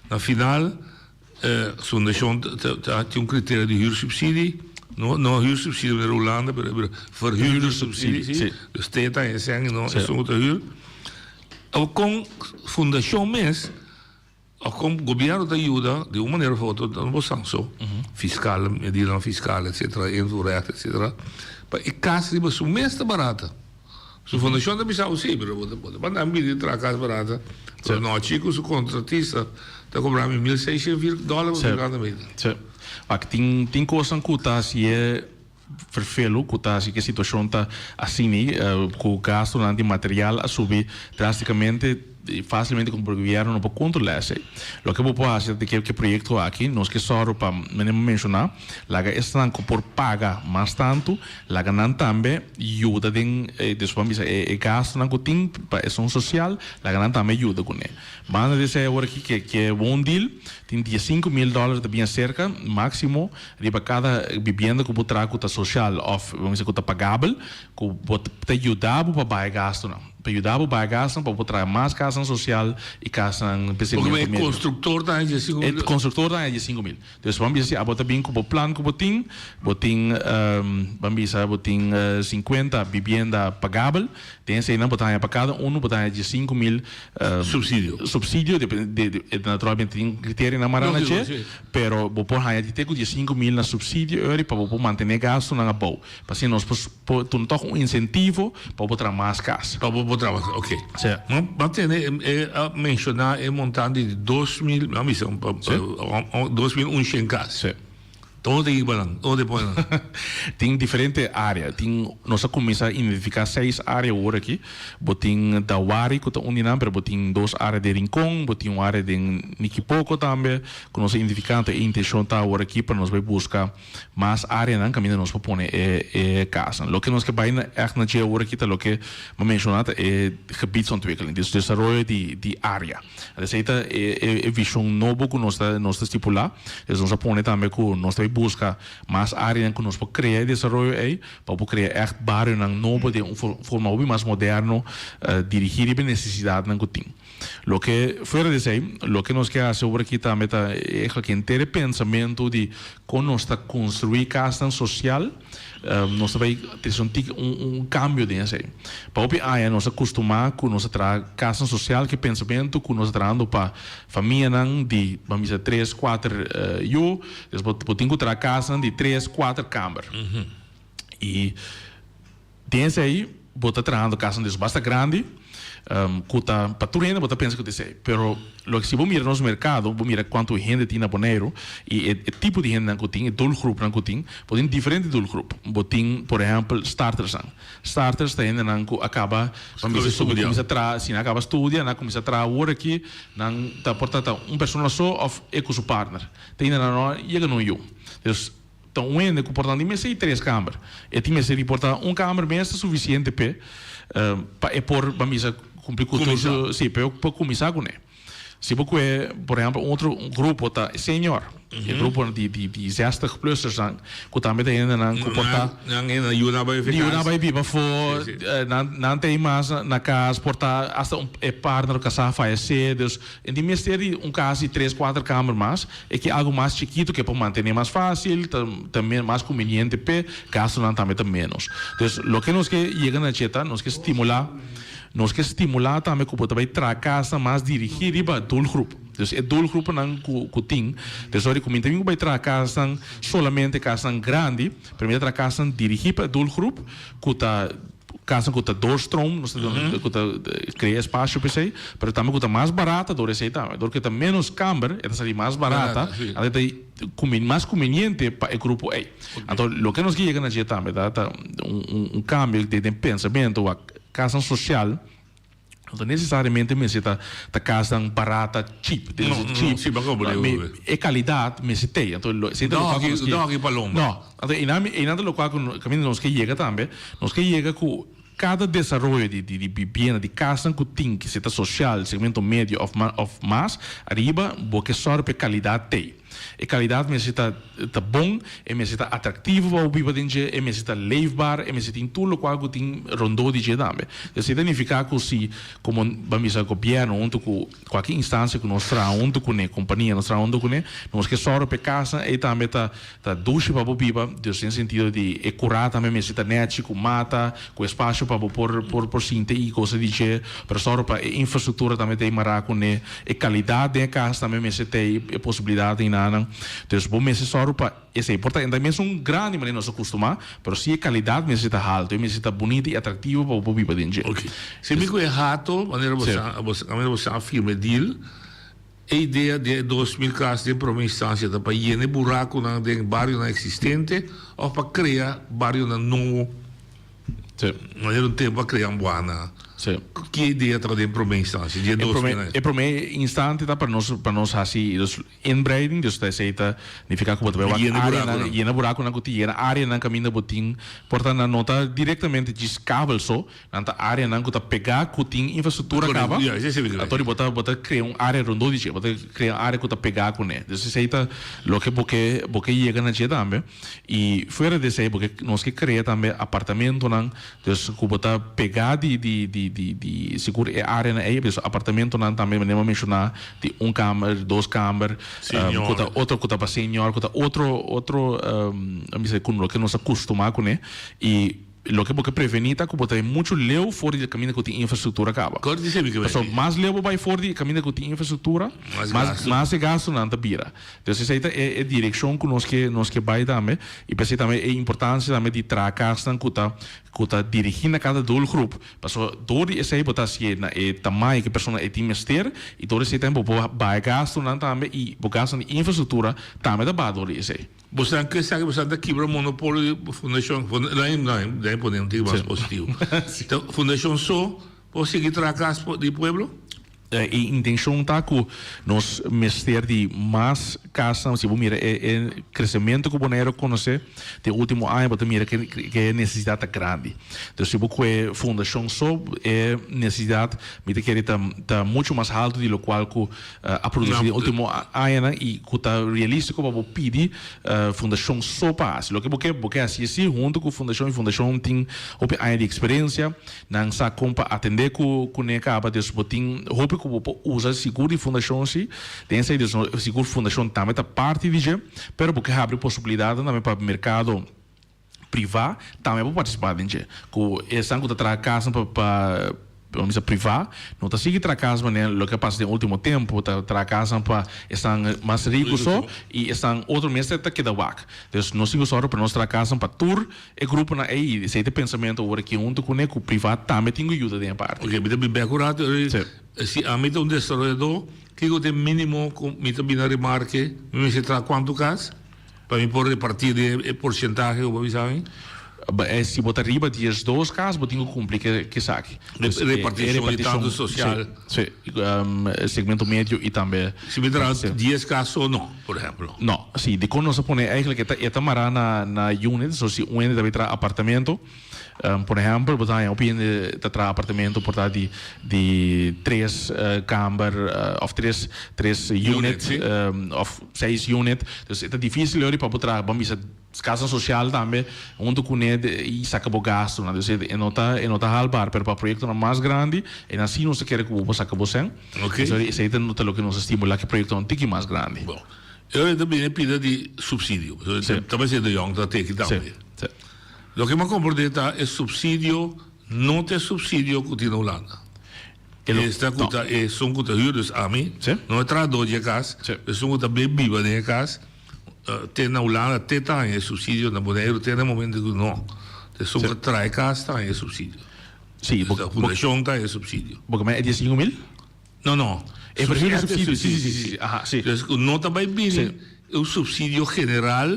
Na final, fondazione had een criterio di huursubsidie, no huursubsidie in Hollande, maar verhuurdersubsidie, dus steeds aan je zeggen, no, is zo te huur. Con fondazione mes, como o governo te ajuda de uma maneira ou outra, não sanção fiscal, medida fiscal, etc., insurreto, etc., para a casa de uma mesta barata. Se a fundação da Bissau, sim, mas mandar medida para a casa barata, para nós, chicos, o contratista está cobrando $1.600 por cada medida. Sim. Tem coisa que está assim, vervelo, que está assim, que a situação está assim, que o gasto de material a subir drasticamente. Facilmente como o governo não pode controlar isso. O que eu vou fazer é que o projeto aqui, nós que só para mencionar, lá estão por pagar mais tanto, lá não também ajuda de depois gasto não tem para ação social, lá não também ajuda com ele. Mas dizer agora aqui que é bom deal, tem $15,000 de bem cerca, máximo, para cada vivenda que você traz social, ou vamos dizer que está pagável, que pode ajudar para pagar gasto não. Para ajudar a pagar gasto, para trazer mais casa social e casa porque o construtor está de 5 mil. O construtor está de 5 mil. Então, vamos dizer, a bota bem com o plano que botin, vamos dizer, botin 50 vivenda pagável, tem esse não botar para cada botar de 5 mil subsídio, naturalmente tem critério na marana, pero vou pôr aí de 5 mil na subsídio para manter gasto na boa, para assim nós temos um incentivo para botar mais casa. Ok. Mas tem a mencionar o montante de 2.000, vamos dizer, 2.100 casas. Onde põe? Tem diferente área. Nós começamos a identificar 6 áreas agora aqui. Tem da Wari, que está unida, mas tem 2 áreas de Rincón, tem uma área de Niquipoco também, que nós identificamos a intenção está agora aqui para nós buscar mais áreas na caminho nós para pôr casa. O que nós que vai na agora aqui, o que me mencionado é gebiedsontwikkeling, dus desarrollo de área. Essa é a visão nova que nós está estipular. Nós pôr também que nós busca mais área que nós podemos criar desenvolvimento aí para criar echt bairro novo de uma forma mais moderno dirigir a necessidade que tem. Lo que fora disso aí, lo que nós queremos fazer aqui também é que ter pensamento de como nós está construir casa social, nós vai ter um cambio disso aí. Para o nós acostumar com nós trazer casa social que pensamento que nós trazendo para família de vamos dizer 3, 4 depois podemos trazer casa de 3, 4 câmaras. E tem isso aí, bota trazendo casa de bastante grande. Kuta paturena bota pensa que disse, pero lo que se vou mirar no mercado, vou mirar quanto gente tem na Bonaire e o tipo de gente que tem, dul grupo que tem, podem diferente dul grupo. Botin, por exemplo, starters tem que acaba, vamos dizer, começa a trazer, se acaba estudia, na começa a trazer agora aqui, não tá portanto uma pessoa só ou é com seu partner. Tem na não chega no eu. então onde que portanto me sei 3 câmaras e tinha me sei portanto câmara mesmo suficiente para por misa cumprir com tudo sim para começar com se você por exemplo outro grupo tá senior o grupo de 60 plus que também tem ainda comportar ajuda vai viva for não tem mais na casa portar hasta partner que sa falecer dus em de ministério caso 3-4 câmaras mais é que algo mais chiquito que para manter mais fácil também mais conveniente pe gasto não também menos dus lo que nos que llega na cheta nos que estimular também que pode trazer casa mais dirigida para o grupo. Então, é do grupo não que tem. Então, como também vai trazer casa solamente casa grande, primeiro trazer casa dirigida para o grupo, que tá casa que tá 2 strom, que tá cria espaço para isso, mas também que tá mais barata do receita, do que tá menos câmara, é sair mais barata, até mais conveniente para o grupo A. Então, o que nos chega na gente também, tá cambio de pensamento a casa social não necessariamente necessita da casa barata cheap é qualidade mas tem então não aqui para longo não então e nada local que nós que chega também nós que chega com cada desenvolvimento de vivienda de casa que tem que ser social segmento médio of mass arriba porque só para qualidade tem e qualidade necessita tá bom e necessita atrativo para o viver dentro e necessita leefbaar e necessita em tudo qual que tem rondou de também isso significa que se como vamos a governo onde qualquer instância que nós traz onde com a companhia nós traz onde com nós que só para casa e também tá duche para o viver no sentido de curar também necessita net com mata com espaço para por sinte e coisa de para só para infraestrutura também tem mará com e qualidade da casa também necessita e possibilidade então bom mês só para esse é importante também é grande maneira nós acostumar mas se a qualidade necessita alto necessita bonita e atrativa para o viver dentro ok se me é rato maneira você afirma deal a ideia de 2000 casas de província para ir buraco na bairro não existente ou para criar bairro novo maneira tempo para criar boa que ideia está de província de 2000 é para mim instante para nós assim inbreiding dus dat significa significa que você vai ir buraco na cotidiana área na caminho botim portanto não está diretamente descável só na área não está pegar cotim infraestrutura acaba então bota criar área rondo de bota criar área que está pegar com né dus seita lo que porque chega na cheta também e fora desse porque nós que cria também apartamento não dus que bota pegar de seguro é área na apartamento não também podemos mencionar de câmara 2 câmaras outro que para senhor outro com o que nós acostumamos com né e lo que porque prevenir tá que botar muito leu fora de caminho que tem infraestrutura acaba então mais leu vai fora de caminho que tem infraestrutura mais gasto não tá bira então essa é direção que nós que vai também e pensei também é importância também de tracar que tá dirigindo cada do grupo passou todo esse aí botar se na tamanho que pessoa é tem mestre e todo esse tempo vai gasto não também e gasto de infraestrutura também da bado esse você que sabe você da quebra monopólio fundação não podemos ter mais positivo então fundação só pode seguir tracar de pueblo a intenção está que nós mestre de mais casa se você mira é crescimento que o boneiro conhece de último ano você mira que é necessidade grande então se você é fundação só é necessidade me te querer tá muito mais alto de lo qual que a produção de último ano e que tá realístico para pedir fundação só para lo que porque assim junto com fundação e fundação tem op ano de experiência não sa compa atender com ne acaba de botin hope que usa seguro e fundação se tem essa seguro fundação também tá parte de já pero porque abre possibilidade também para mercado privado também para participar dentro com essa que tá casa para vamos dizer privado não está seguindo a casa né o que passa no último tempo tá a casa para estão mais ricos só e estão outro mês tá que da vaca então nós sigo só para nós casa para tour e grupo na aí esse pensamento agora que junto com o privado também tem ajuda de parte ok me bem acurado se a mim um desarrollador que o de mínimo me também na remarque me se tra quanto cas para mim por repartir de porcentagem ou sabe se botar riba de 2 casos, botinho cumprir que saque. Repartição de tanto social. Sim, segmento médio e também. Se me dá 10 casos ou não, por exemplo. Não, sim, de quando nós põe eigenlijk esta mará na unit, so se unit deve tra apartamento, por exemplo, botar op in tra apartamento portar de 3 kamer of 3 unit of 6 unit, dus het is difícil hoor para botar bambisa casa social também onde conhece e saca o gasto, né? É nota halbar para projeto mais grande e assim não se quer que o saca você. Ok. Então isso é nota lo que nos estimula que o projeto um tique mais grande. Bom, eu também pedi de subsídio. Também se de jong dat teken também. Lo que me compreende é subsídio, não tem subsídio que na Holanda. Esta cuta é são cuta huurders a mim, não é trador de casa, é são cuta bem viva de casa. Tem na Holanda tem subsídio na Bonaire, tem no momento que não. Tem são cuta trai casa tem subsídio. Sim, a fundação tem subsídio. Porque é 15.000? Não. É para o subsídio, sim. Não também bem o subsídio general,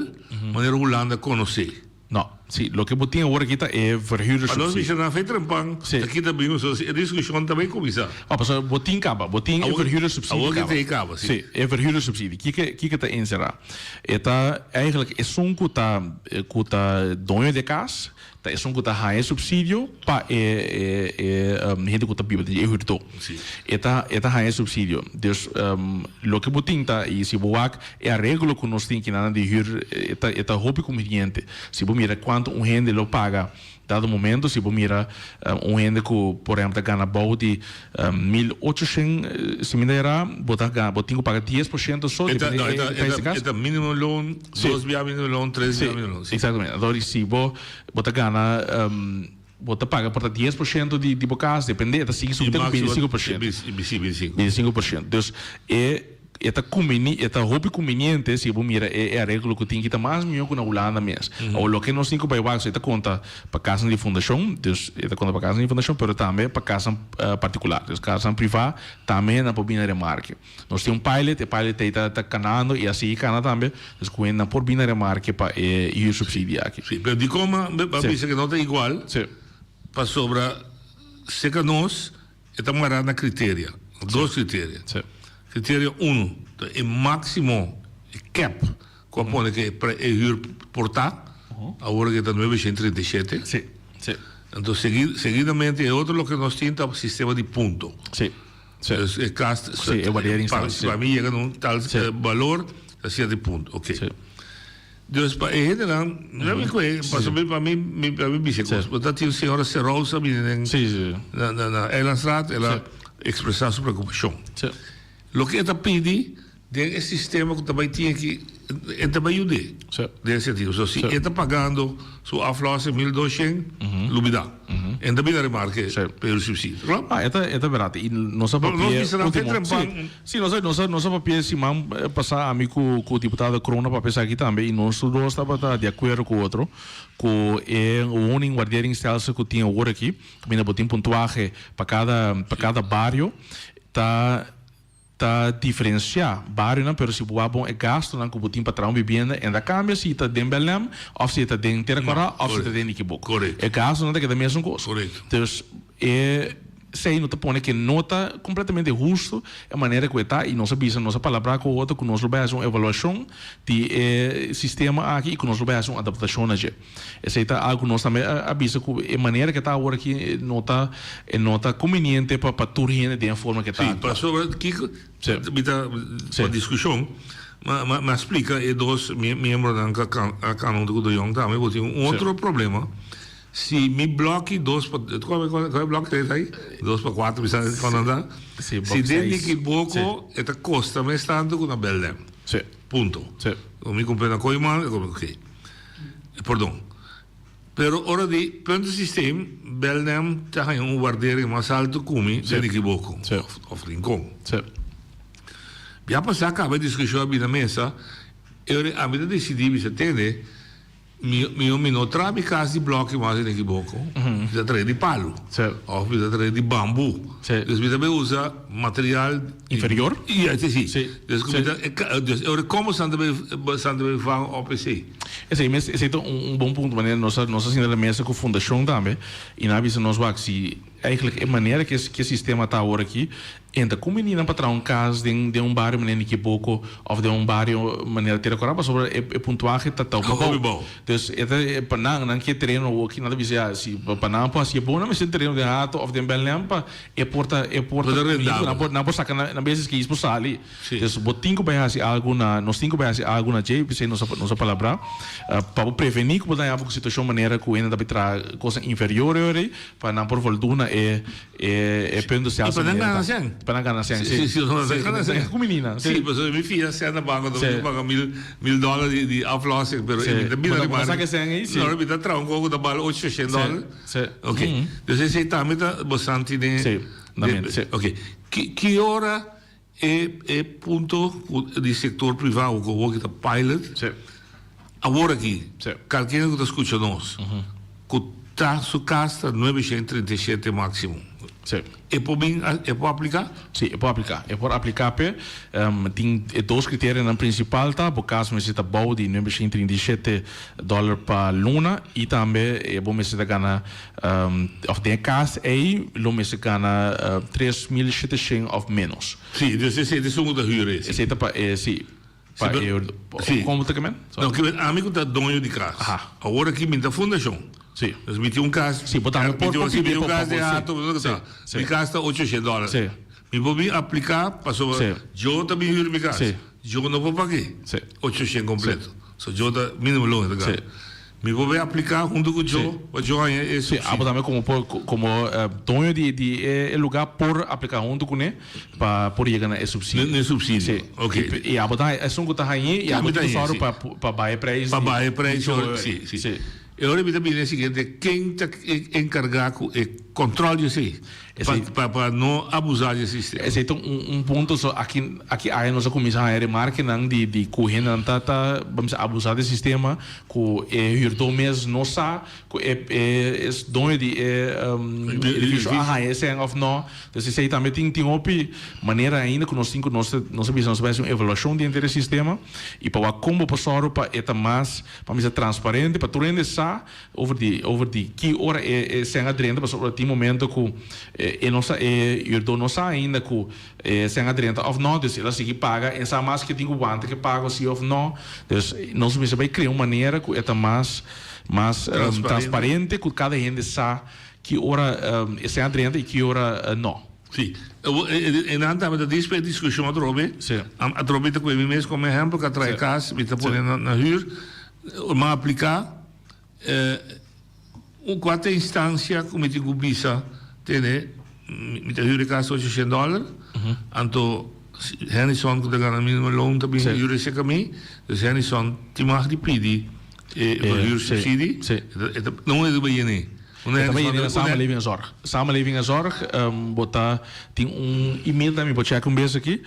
mas a Holanda conhece. Não, sim, o que eu tinha agora aqui é verhuurder subsídio. Mas nós não fez trampang, aqui também a discussão também começa. Mas botin acaba, botin é verhuurder subsídio. Acaba, sim. Sim, é verhuurder subsídio. Que está inserado? Está eigenlijk é só que está dono de casa, é só que está high subsídio para gente que está viva de huurder. Está high subsídio. Dus o que botin está e se boak é a regra que nós temos que nada de huur está hobby conveniente. Se mira quanto gente lo paga dado momento, se mira gente que, por exemplo, ganha bom de 1.800, se me derá, botinho paga 10% só. É mínimo loan, 2 mínimo loan, 3 mínimo loan. Exatamente. Então, se você ganha você paga por 10% de casa, depende, está 25%. 25%. Então, é hobby conveniente se você mira é a regra que tem que estar mais melhor que na Holanda mesmo. Ou o que nós temos para baixo, é conta para casa de fundação, dus é conta para casa de fundação, mas também para casa particular, dus casa privada também na pobina de marca. Nós temos pilot está canando e assim cana também, dus que na pobina de marca para o subsídio aqui. Sim, mas de como a vista que não é igual, para sobra se que nós estamos na critério, 2 critérios. Critério 1, é máximo cap, quando que é huur portar, agora que está 937. Sim. Então, seguidamente, é outro que nós temos o sistema de ponto. Sim. É variar para mim, chega num tal valor, assim de ponto. Ok. Então, para ele, não é que passou bem para mim, bichecos. Mas tinha a senhora Serosa, na Eilandstraat, ela expressava sua preocupação. O que ela pede é sistema que também tinha que também ajudar. Nesse sentido. So, se está pagando sua aflosse 1.200, lubida. E também dá remarca para o subsídio. É verdade. E nossa papel. Sim, nossa papel, se man passar amigo com o deputado Corona para pensar aqui também, e nós dois estava de acordo com o outro, que é o único guardião instalado que tinha agora aqui, que ainda botem pontuagem para cada bairro, tá diferenciar bairro não, pero se boa bom é gasto não que botim para trás vivenda ainda cambia se está dentro Belém ou se está dentro Terracorá ou se está dentro Iquiboco. É gasto não é que é da mesma coisa. Então sei não te põe que nota completamente justo a maneira que está e nós avisa nossa palavra com o outro que nós vamos fazer uma avaliação de sistema aqui e que nós vamos fazer uma adaptação aqui. Esse é algo que nós também avisa que a maneira que está agora aqui nota conveniente para turista de uma forma que está. Sim, para sobre aqui a discussão mas explica e dois membros da canão do Jong também vou ter outro problema. Se me bloque 2 para... Qual é o bloco que tem aí? 2 para 4, quando andar? Se dentro de pouco, é custa mais tanto que na Belém. Ponto. O me compra na Coiman, ok. Perdão. Pero ora di, punto sistema, Belém tem guardiere mais alto que me, dentro de pouco. Of Rincon. Já passar acaba a discussão na mesa, eu a vida decidi, você entende? mi não trabe casa de bloco mais em equivoco. Precisa trazer de palo. Ou precisa trazer de bambu. Então, você também usa material inferior? Sim. Então, como você também vai ao PC? Esse é um bom ponto, maneira nossa sinal mesa com a fundação também. E na vista nós vamos se eigenlijk a maneira que o sistema está agora aqui, ainda como menina para trazer um caso de bairro maneira que pouco ou de bairro maneira ter agora sobre a pontuagem está tão bom. Então é para não que treino ou aqui nada dizer se para não pode bom mas se treino de rato ou de Belém para porta não pode sacar na vezes que isso ali. Então botinho vai fazer alguma nós tinha vai fazer alguma jeito se nossa palavra para prevenir que pode haver situação maneira que ainda para trazer coisa inferior para não por voltuna punto se alza para ganhar sim como menina sim mas minha filha se anda banco do paga $1,000 de aflossing pero ele me dá mais não ele dá traum com da bala $800 ok então esse tá me dá bastante de ok que hora é ponto de setor privado que o que tá pilot agora aqui qualquer que está escutando nós tá su casa 937 máximo. Sim. É para aplicar? Sim, é para aplicar. É para aplicar tem dois critérios na principal tá, por caso você está bom de $937 para luna e também é bom você ganhar of the casa aí você ganha 3.700 ou menos. Sim, então esse é o da hyra. Esse é para como tá que não, que amigo da dono de casa. Agora aqui me da fundação. Sim. Nós metimos um caso. Sim, botamos um caso de rato. Minha casa está $800. Sim. Me vou aplicar, passou. Eu também hyro minha casa. Eu não vou pagar. 800 completo. So eu da mínimo longe da casa. Me vou aplicar junto com o eu é sim, também como dono de lugar por aplicar junto com ele para por chegar na subsídio. Subsídio. Ok. E a botar é só que tá aí e a botar só para buy price. Para buy price. Sim. Eu repito bem o seguinte, quem está encarregado é controle disso para não abusar desse sistema. Esse é um ponto só aqui a nossa comissão aérea marca não de correr não tá vamos abusar desse sistema que é herdou mesmo não sabe que é dono de esse of não então se também tem outra maneira ainda que nós temos nossa visão sobre uma evaluação dentro do sistema e para como passar para é mais para ser transparente para tudo saber over de que hora é sem aderente para sobre o momento que eu não sei ainda que sem aderente ou não, então ela se paga, e sabe mais que tem o guante que paga se ou não, então nós precisamos criar uma maneira que é mais transparente, que cada gente sabe que hora é sem aderente e que hora não. Sim. E não estava da discussão a Drobe está com ele mesmo como exemplo que atrai casa, está pondo na hyr, mas aplicar qualquer instância como te gubisa tem me te hyr casa $800 então Henderson que ganha mínimo loan também hyr esse caminho então Henderson te mag de pedir hyr subsídio não é do bem também na samenleving zorg botar tem e-mail também vou checar vez aqui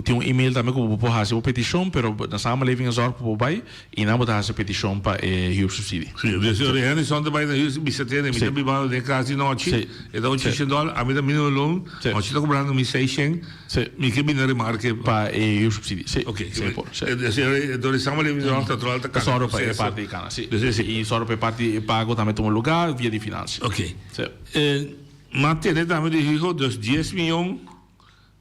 tem e-mail também que vou fazer uma petição pero na samenleving zorg vou vai e não botar essa petição para hyr subsídio. Sim, o senhor Henderson também na hyr subsídio me também vai de casa de noite e dá $800 a mim da mínimo loan nós está cobrando me 600 me que me remarque para hyr subsídio. Ok, então a samenleving zorg está trolta casa. Só para parte cana, sim. E só para parte pago também toma lugar via de finanças. Ok. Mas tem também de hyr dos 10 milhões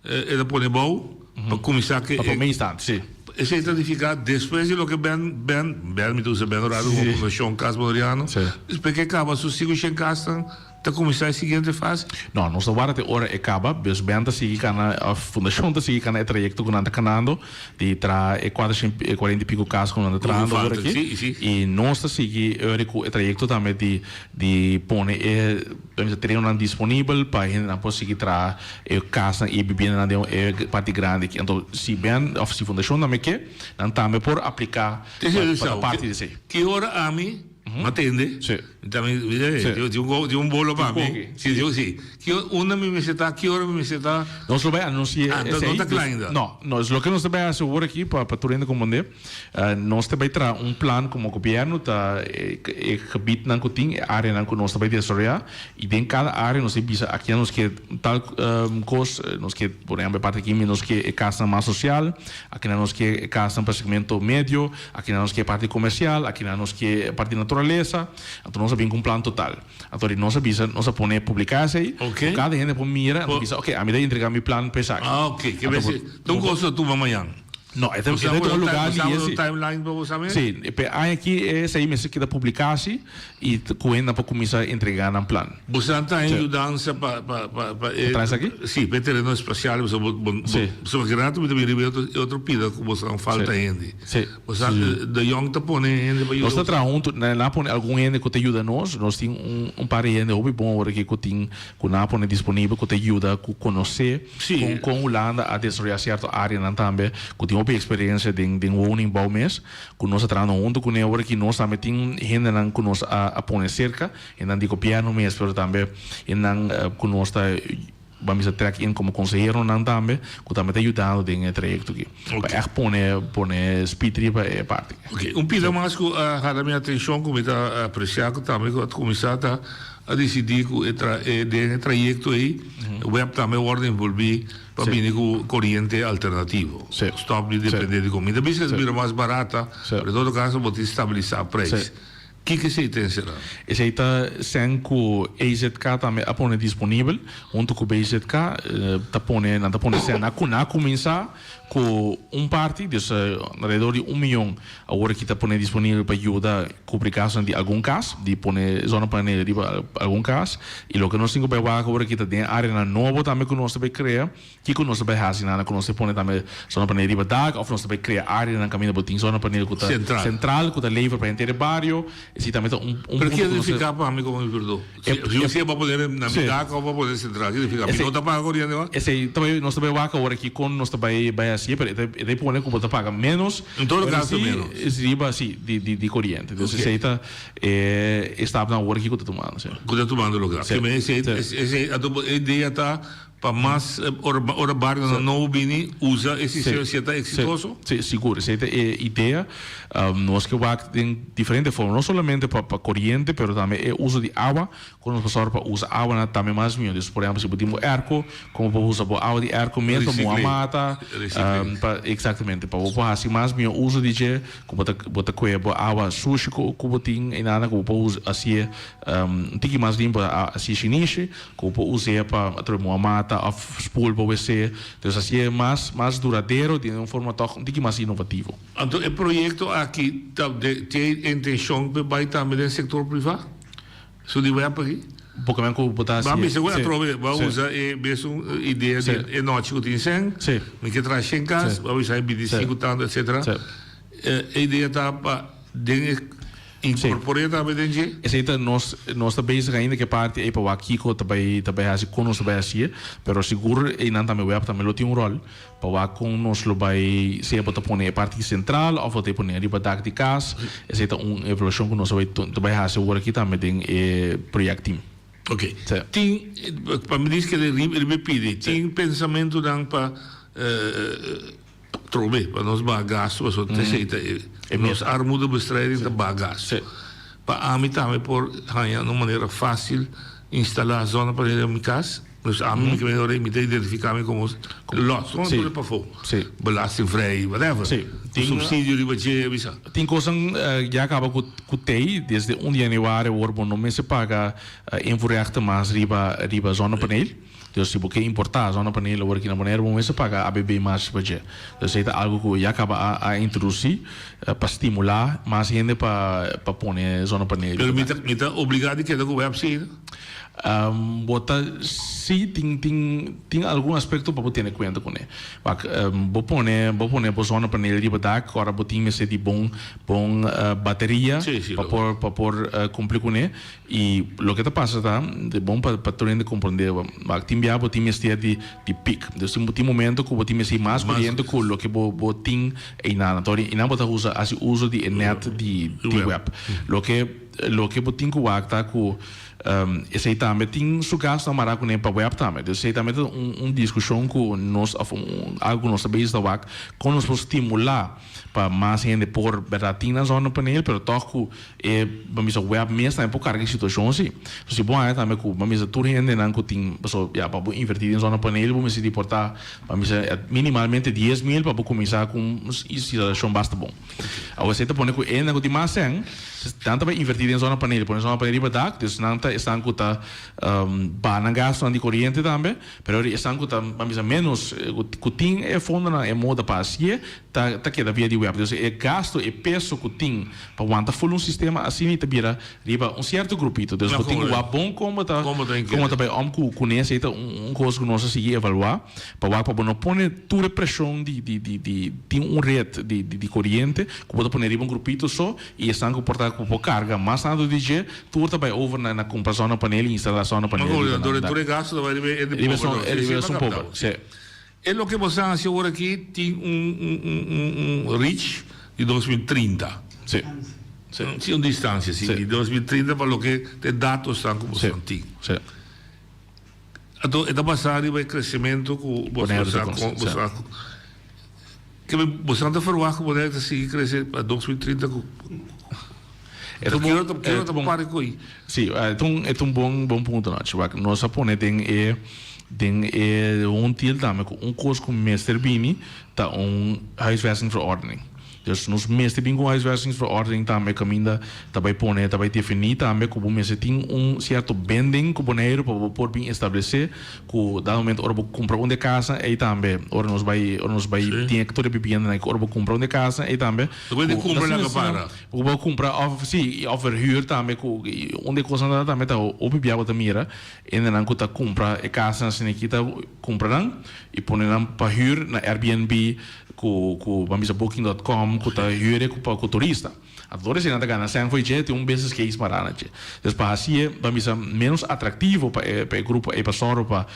e depois de bom para começar que para meio instante, sim. Esse é certificado depois de lo que ben me usa ben raro como profissão caso moderiano. Porque acaba su sigo sem casa tá começar a seguinte fase. Não, nós agora até hora acaba, mas bem tá seguir cana a fundação tá seguir cana trajeto que anda canando de tra 40 e pico casos que anda trando agora aqui. E nós tá seguir o trajeto também de pone vamos ter um disponível para gente não pode seguir tra casa e bebida na parte grande aqui. Então se bem a fundação também que não também por aplicar para parte desse. Que hora a mim atende? Também, de um bolo para mim. Sim, que uma meseta, que hora meseta. Nós lo vai anunciar. Não está claro ainda. Não, nós lo que nós vai assegurar aqui para Turenda comandar, nós vai ter plano como governo tá gebied nan kuting área nan nós vai desenvolver e dentro cada área nós bisa aqui nós que tal coisa nós que por exemplo parte aqui nós que casa mais social, aqui nós que casa para segmento médio, aqui nós que parte comercial, aqui nós que parte natureza, então nós vem com plano total. Então nós bisa nós pone publicar aí, cada gente por mira, nós bisa ok, a medida entregar meu plano pesado. Ok, que vai ser. Então gosto tu amanhã. Não, é um lugar ali. Um timeline para você mesmo? Sim, aqui esse aí mesmo que dá publicar-se e coenda para começar a entregar no plano. Você está ajudando para traz aqui? Sim, para terreno espacial, você grande, mas também outro pida que você não falta ainda. Sim. Você da Young está pondo ainda para nós está trazendo, lá põe algum ainda que te ajuda nós temos par de ainda muito bom agora que tem que na põe disponível que te ajuda a conhecer com Holanda a desenvolver certa área também que tem uma experiência de woningbouw mesmo, que nós estamos junto com ele que nós também temos gente que nós a pôr cerca, e não digo piano mesmo, mas também que nós está vamos a track in como conselheiro não também, que também está ajudando nesse trajecto aqui. Para pôr speed para parte. Ok, pida mais que a minha atenção, como está apreciado também, que começar a decidir que de trajecto aí, o web também ordem envolver para vir com corrente alternativo. Stop de depender de comida. Bisa que é mais barata, mas em todo caso pode estabilizar o preço. O que você tem será? Esse aí está sem que o EZK também é disponível, junto com o BZK, está pondo cena na começar com parte, dus ao redor de 1 milhão, agora que está pondo disponível para ajudar a cobrir casos de algum caso, de pôr zona panela de algum caso, e o que nós temos que ver agora que está dentro área nova também que nós vai criar, que nós vai fazer nada, que nós põe também zona panela de dag, ou nós vai criar área na caminho para ter zona panela que está central, que está livre para inteiro bairro, e também Por que ele fica para mim como me perdoa? Se você vai poder na minha ou vai poder central, ele fica para não paga corrente, não? Esse também nós também vai agora que com nós também vai assim, pero ele põe como está paga menos. Em todo caso menos. Riba sim de corrente. Então se está está na hora que está tomando. Que está tomando lugar. Que a ideia está para mais ora barra não bini usa esse está exitoso? Sim, seguro. Essa é a ideia. Nós que tem diferentes formas, não somente para corrente, mas também o uso de água. Quando nós passamos para usar água, também mais melhor. Por exemplo, se podemos arco, como para usar água de arco mesmo, como a mata, exatamente. Para usar assim mais melhor uso de gel, como botar com água suja, como tem e nada, como para usar assim, tem mais limpa assim chinês, como para usar para termo a mata, a spool para você. Então assim é mais duradouro, de uma forma que mais inovativo. Então o projeto aqui tem intenção de vai também no setor privado? Se de web aqui? Porque mesmo que botar assim. Vamos segura trove, vamos usar mesmo ideia de noite que tem sem, me que traz sem casa, vamos usar BD5 tanto etc. A ideia está para incorporar também dentro. Essa aí nós está bezig ainda que parte é para o Akiko também assim com nós também assim, pero seguro e não também web também tem rol para o com nós lo vai se para pôr a parte central ou para pôr a riba de casa. Essa é uma evolução que nós vai também assim agora aqui também tem projeto team. Ok. Tem para me dizer que ele pede tem pensamento dan para trove para nós bagaço para só receita nós armuda bestrijden de bagaço para a mim também por ganhar de uma maneira fácil instalar zona para ele em casa dus a mim que melhor me identificar como lot zona para fogo belastingvrij whatever subsídio de budget bisa tem coisa já acaba com TI desde 1 de janeiro o orbo não se paga invoerrechten mais riba zona panel. Dus se você importar a zona panela agora aqui na maneira vamos se pagar ABB mais budget. Então é algo que já acaba a introduzir para estimular mais gente para pôr zona panela. Pero me está obrigado a que o web seja. Bota sim tem algum aspecto para ter em conta com ele. Vou pôr a zona panela de badak agora botinho ser de bom bateria para pôr cumprir com ele e o que está passando tá de bom para tornar compreender tem já botinho ser de pic. Então tem momento que botinho ser mais corrente com o que botinho e nada. Então e não botar usa uso de net de web. Lo que lo que botin ku wak ta ku esse também tem su gasto amara com nem para web também. Então esse também discussão com nós algo nós sabemos da wak com nos estimular para mais gente por baratina zona panel, pero toco vamos a web mesmo também por carga situação assim. Se bom é também com vamos a tur gente não com tem pessoa já para invertir em zona panel, vamos se importar vamos a minimamente 10.000 para começar com isso basta bom. Agora você tá pondo com ainda com mais sem tanto para invertir em zona panel, por zona panel para dar, então não estão com banan gasto de corrente também, pero estão com vamos a menos que tem é fundo na moda para assim tá queda via de web, então é gasto e peso que tem para aguentar full um sistema assim e vira riba certo grupito, então que tem o bom como tá bem conhece então coisa que nós seguir evaluar para não pôr toda pressão de rede de corrente, que pode pôr riba grupito só e estão comportar com carga, mas nada de dia tudo também over na compração no painel e instalação no painel. Mas o gasto vai um pouco. É o que você assegura aqui tem reach de 2030. Sim. Sim, uma distância sim, de 2030 para o que os dados estão como são. Então, é da passagem vai crescimento com que você não está falando que pode seguir crescer para 2030 com Sì, è un buon punto, no? Cioè, noi sappiamo che è un tiltame, un corso come Mr. Bini, da un huisvestingsverordening. Dus nos meeste bingo huisvestingsverordening também caminha também pone também definir também como você tem certo bending que boneiro para por bem estabelecer que dado momento ora comprar uma casa e também ora nos vai tem que toda bebida né que ora comprar uma casa e também depois de comprar na para vou comprar overhuur também que onde coisa nada também tá o bebia outra mira e não que tá comprar a casa assim que tá comprando e ponerão para huur na Airbnb com vamos a booking.com com tá huur com turista. Agora se não tá ganhando sem foi tem business case para nada. Depois assim vamos a menos atrativo para grupo e para só para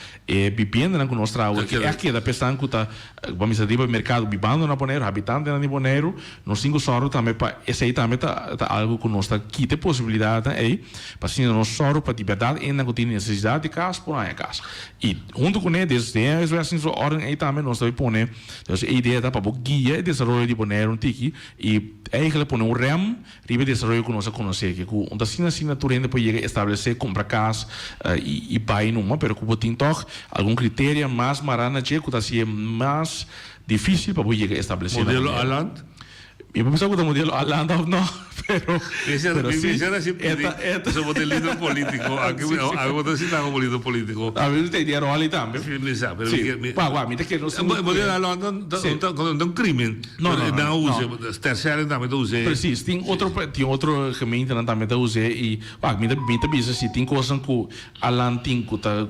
vivendo na nossa trabalho que é que da pessoa que tá vamos a riba mercado vivendo na Bonaire habitante na Bonaire nos cinco só também para esse aí também tá algo que nós tá que tem possibilidade aí para sim nós só para liberdade ainda que tem necessidade de casa por aí casa e junto com ele desde as assim só ordem aí também nós vai pôr então a ideia tá para guia e desenvolvimento de Bonaire um tiki e aí que ele põe um rem riba desenvolvimento que nós conhecer que com da assinatura ainda pode estabelecer comprar casa e pai numa pero que tem toch algum critério mais marana que tá assim mais difícil para poder estabelecer modelo Aland eu pensava que o modelo Aland não pero esse modelo político aqui eu vou citar como modelo político a vezes tem dinheiro ali também sim pá me tem que não modelo Aland não crime não usa terceiro também usa preciso tem outro gemeente também usa e me também se tem coisas que Aland tem que tá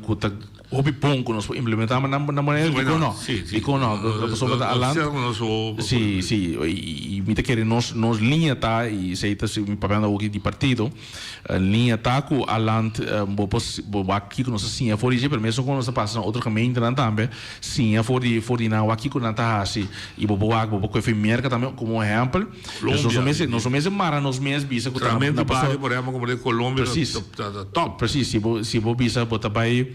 hobby bom que nós implementamos na maneira a pessoa da Alan sim e me quer nos linha tá e se está se papel aqui de partido linha tá com Alan aqui que nós assim a fora de permesso quando nós passamos outro caminho também sim a fora de na aqui com na tá assim e bobo que foi merca também como exemplo nós meses mara nos meses bisa que também na pessoa por exemplo como de Colômbia top preciso se bo bisa bota vai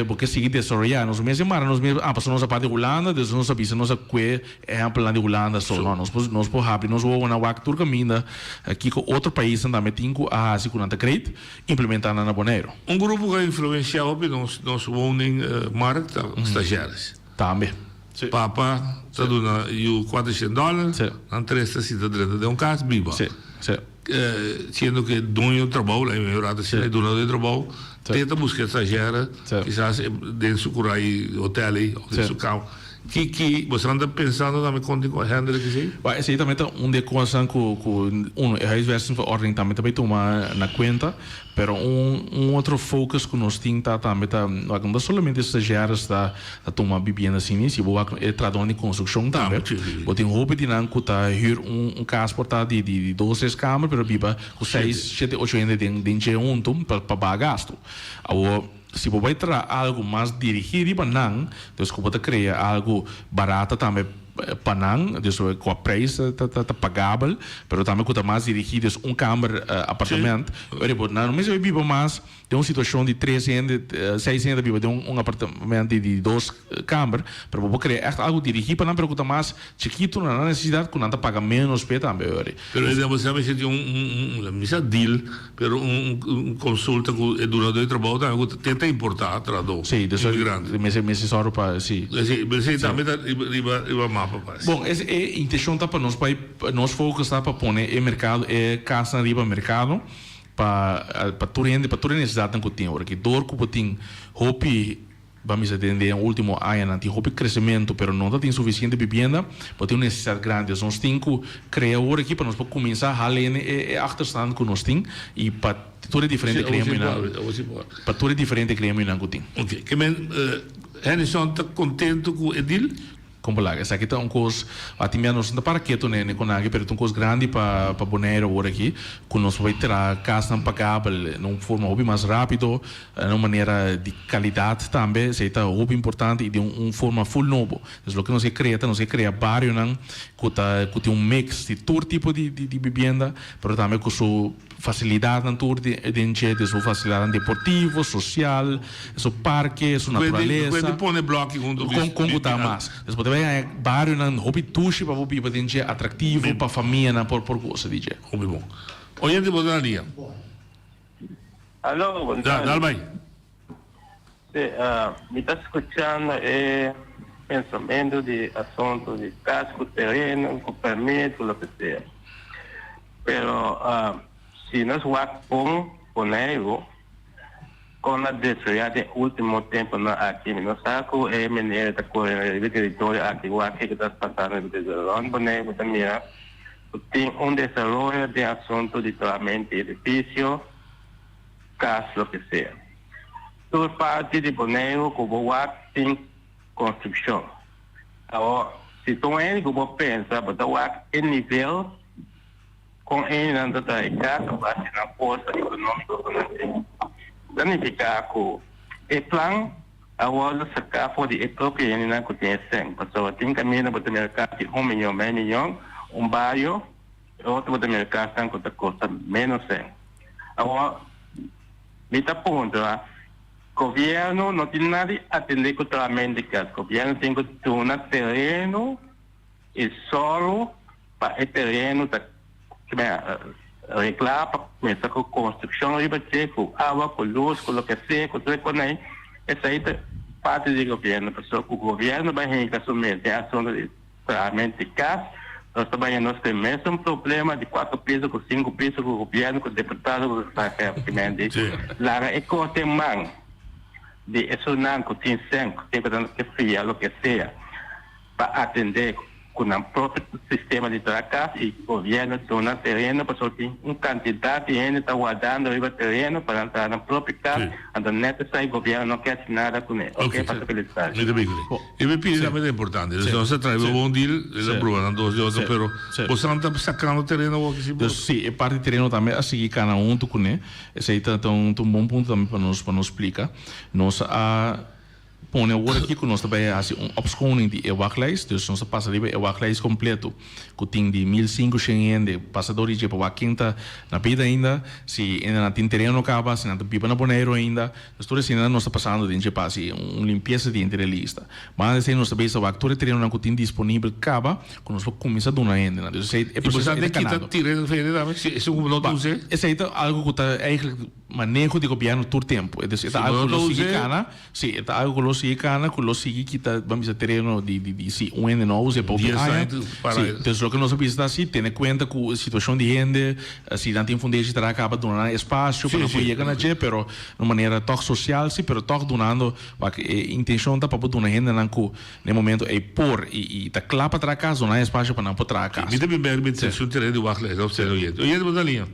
porque seguir desarrollar nos meses mara nos meses passou nossa parte de Holanda desde nossa bisa nossa que exemplo lá de Holanda só nós por rápido nós vamos na wak tur caminha aqui com outro país também tem que a assim com nada crédito implementar na Bonaire grupo que influencia o nos woning markt estagiários também papa está dando $400 na três cita direto de caso biba sendo que dono do trabalho é melhor assim é dono do trabalho tenta buscar estagiária quizás dentro do hotel ou do carro que você anda pensando também com a renda que sim? Esse também é uma coisa que é a huisvestingsverordening também toma na conta, pero outro foco que nós temos também não somente estagiários da tomar bebida assim, se vou traduzir em construção também, vou ter roupa de não que tá hir casa portar de 12 câmaras, pero biba com 6, 7, 8 ainda de junto para pagar gasto. Se você vai trazer algo mais dirigido para não, então você pode criar algo barato também Panang, dus qua prijs te pagabel, pero também custa mais dirigidos kamer apartamento. Na mesma vive mais de uma situação de 300, 600 vive de apartamento de 2 kamer, pero vou querer echt algo dirigido para não preocupar mais chiquito na necessidade que não te paga menos para também. Pero você me sente misa deal, pero consulta com o dono do trabalho também tenta importar traduz. Sim, dus me soro para sim. Sim, também riba mapa para. Bom, essa é a intenção para nós focusar para pôr o mercado é casa riba mercado para toda necessidade que tem agora que dor que tem hope vamos atender o último ano tem hope crescimento, pero não tem suficiente vivenda para ter uma necessidade grande. Nós temos que criar agora aqui para nós começar a halene é achterstand que nós temos e para tudo diferente criamos para tudo diferente criamos na que tem. Ok, que men Henderson está contente com o edil? Como lá, essa aqui tá coisa, até mesmo não para que tu nem com nada, pero coisa grande para Bonaire agora aqui, que nós vai ter a casa pagável, numa forma hobby mais rápido, numa maneira de qualidade também, isso é hobby importante e de uma forma full novo. Então o que nós cria barrio não, que tem mix de todo tipo de vivenda, pero também com sua facilidade na tour de sua facilidade deportiva, social, seu parque, sua natureza. Quando põe bloco com tá mais. Bem, barrio não hobby tushi para hobby para dinheiro atrativo para família por coisa de dinheiro. Hobby bom. Oyente boa dia. Alô, bom dia. Dá bem. Me está escutando pensamento de assunto de casco, terreno, com permito, o que seja. Pero se nós vamos poner com a destruição de último tempo aqui no saco é maneira de correr o território aqui o que está passando no desenvolvimento boneco também tem desenvolvimento de assunto de tratamento edifício casa o que seja toda parte de boneco como tem construção agora se tu é que você pensa botar em nível com ele não está aí casa vai ser na força econômica significa que o plano agora sacar fora de próprio ainda que tem 100 pessoas tem caminho para o mercado de 1 milhão, meio milhão, bairro, outro para o mercado que custa menos 100. Agora, me está ponto, o governo não tem nada a atender com o tratamento de casa. O governo tem que tornar terreno e solo para o terreno reclamar para começar com construção e bater com água, com luz, com o que seja, com tudo isso aí. Essa aí é parte do governo. Pessoal, o governo vai assumir a ação de tratamento de casa. Nós também temos mesmo problema de 4 pisos, com 5 pisos, com o governo, com o deputado, com o departamento. Lá é que tem mão de acionar com tem 100, que fia, o que seja, para atender com o próprio sistema de trabalho e o governo dona terreno para soltar uma quantidade de gente está guardando o terreno para entrar na própria casa, então necessário o governo não quer nada com ele. Ok, para felicidade. Muito bem. E me pedi também é importante, se você traz um bom deal, ele aprova dois de outros, pero você não está sacando o terreno ou que se pode. Sim, é parte do terreno também, a seguir cada tu com ele, esse aí tá um bom ponto também para nos explicar. Nós põe agora aqui que nós também assim opschoning de wachtlijst, dus nós passa ali o wachtlijst completo, que tem de 1.500 de passadores de para quinta na vida ainda, se ainda não tem terreno acaba, se não tem pipa na boneiro ainda, dus tudo assim nós está passando de passe limpeza de entre lista, mas assim nós também o todo terreno não tem disponível acaba, que nós vamos começar a donar ainda, dus é processo de canado. Esse é não usa. Esse aí é algo que está eigenlijk manejo de governo todo tempo, é algo que los cana, sim, é algo que los cana, que los kita vamos a terreno de si ano não usa para então o que nós precisamos assim ter em conta com a situação de gente, se não tem fundos de acaba donando espaço para poder chegar na gente, pero de maneira tão social, sim, pero tão donando, a intenção da para donar gente não que no momento é por e tá claro para casa, donar espaço para não para casa. Me também bem se o terreno de wachtlijst, ou seja, o jeito da linha.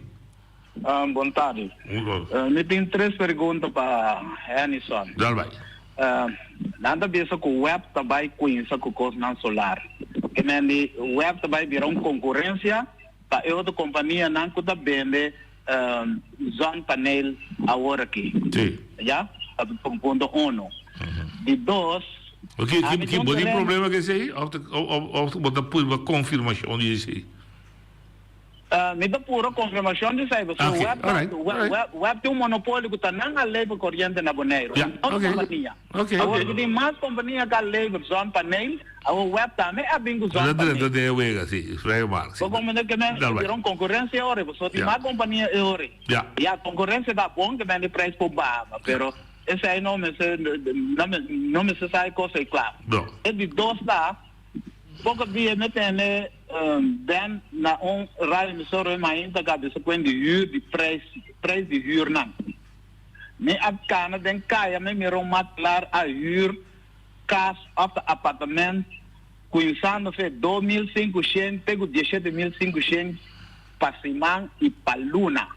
Boa tarde. Eu tenho 3 perguntas para Henderson. Dá vai. Nada pensa que o web também conhece com coisa não solar. Que nem o web também virou uma concorrência para outra companhia não que vende zona painel agora aqui. Sim. Já? Ponto 1. De 2, O que problema que é aí? Ou botar por uma confirmação disso aí? Me dá pura confirmação disso aí. O web tem monopólio que está não a lei para corrente na Bonaire. Companhia. Agora que tem mais companhia que a lei para zona painel, o web também é bem zona painel. Não é o sim, isso é o marco. Como é que me concorrência hora, só tem mais companhia hora. E a concorrência dá bom que vende preço por baba, pero esse aí não me sai coisa claro. É de dois lá. Pouco dia me tem ben na rádio emissora ainda cabeça com de preço de huur não. Me abcana den caia me miram matlar a huur casa of apartamento começando a 2.500 pego 17.500 para Simão e para Luna.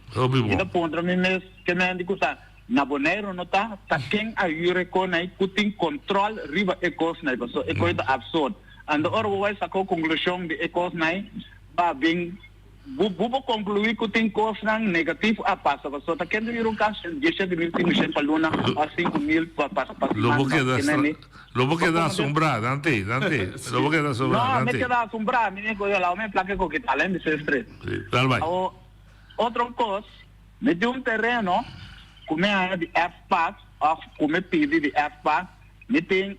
E da ponta me mes que me andi custa na Bonaire não tá quem a huur com aí tem controle riba ecos na pessoa é coisa absurda. And ora vai sacar a conclusão de ecos nai ba bem vou concluir que tem coisa negativo a passa só tá querendo ir um caso de 17.500 para Luna a 5.000 para Lobo queda assombrado Dante Lobo queda assombrado não me queda assombrado me coisa lá me placa com que talento de ser outro coisa me deu terreno como é de F-Pass como é pedi de F-Pass me tem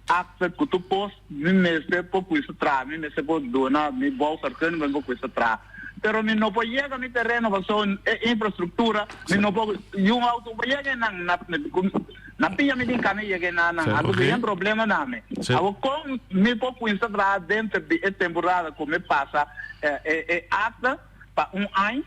acta que tu posto me mese pouco isso tra me mese por dona me vou cercando me pouco isso tra pero me não pode chegar no terreno para infraestrutura me não pode um auto pode chegar na pia me tem caminho chegar na algo tem problema na me com me pouco isso tra dentro de temporada como passa acta para ano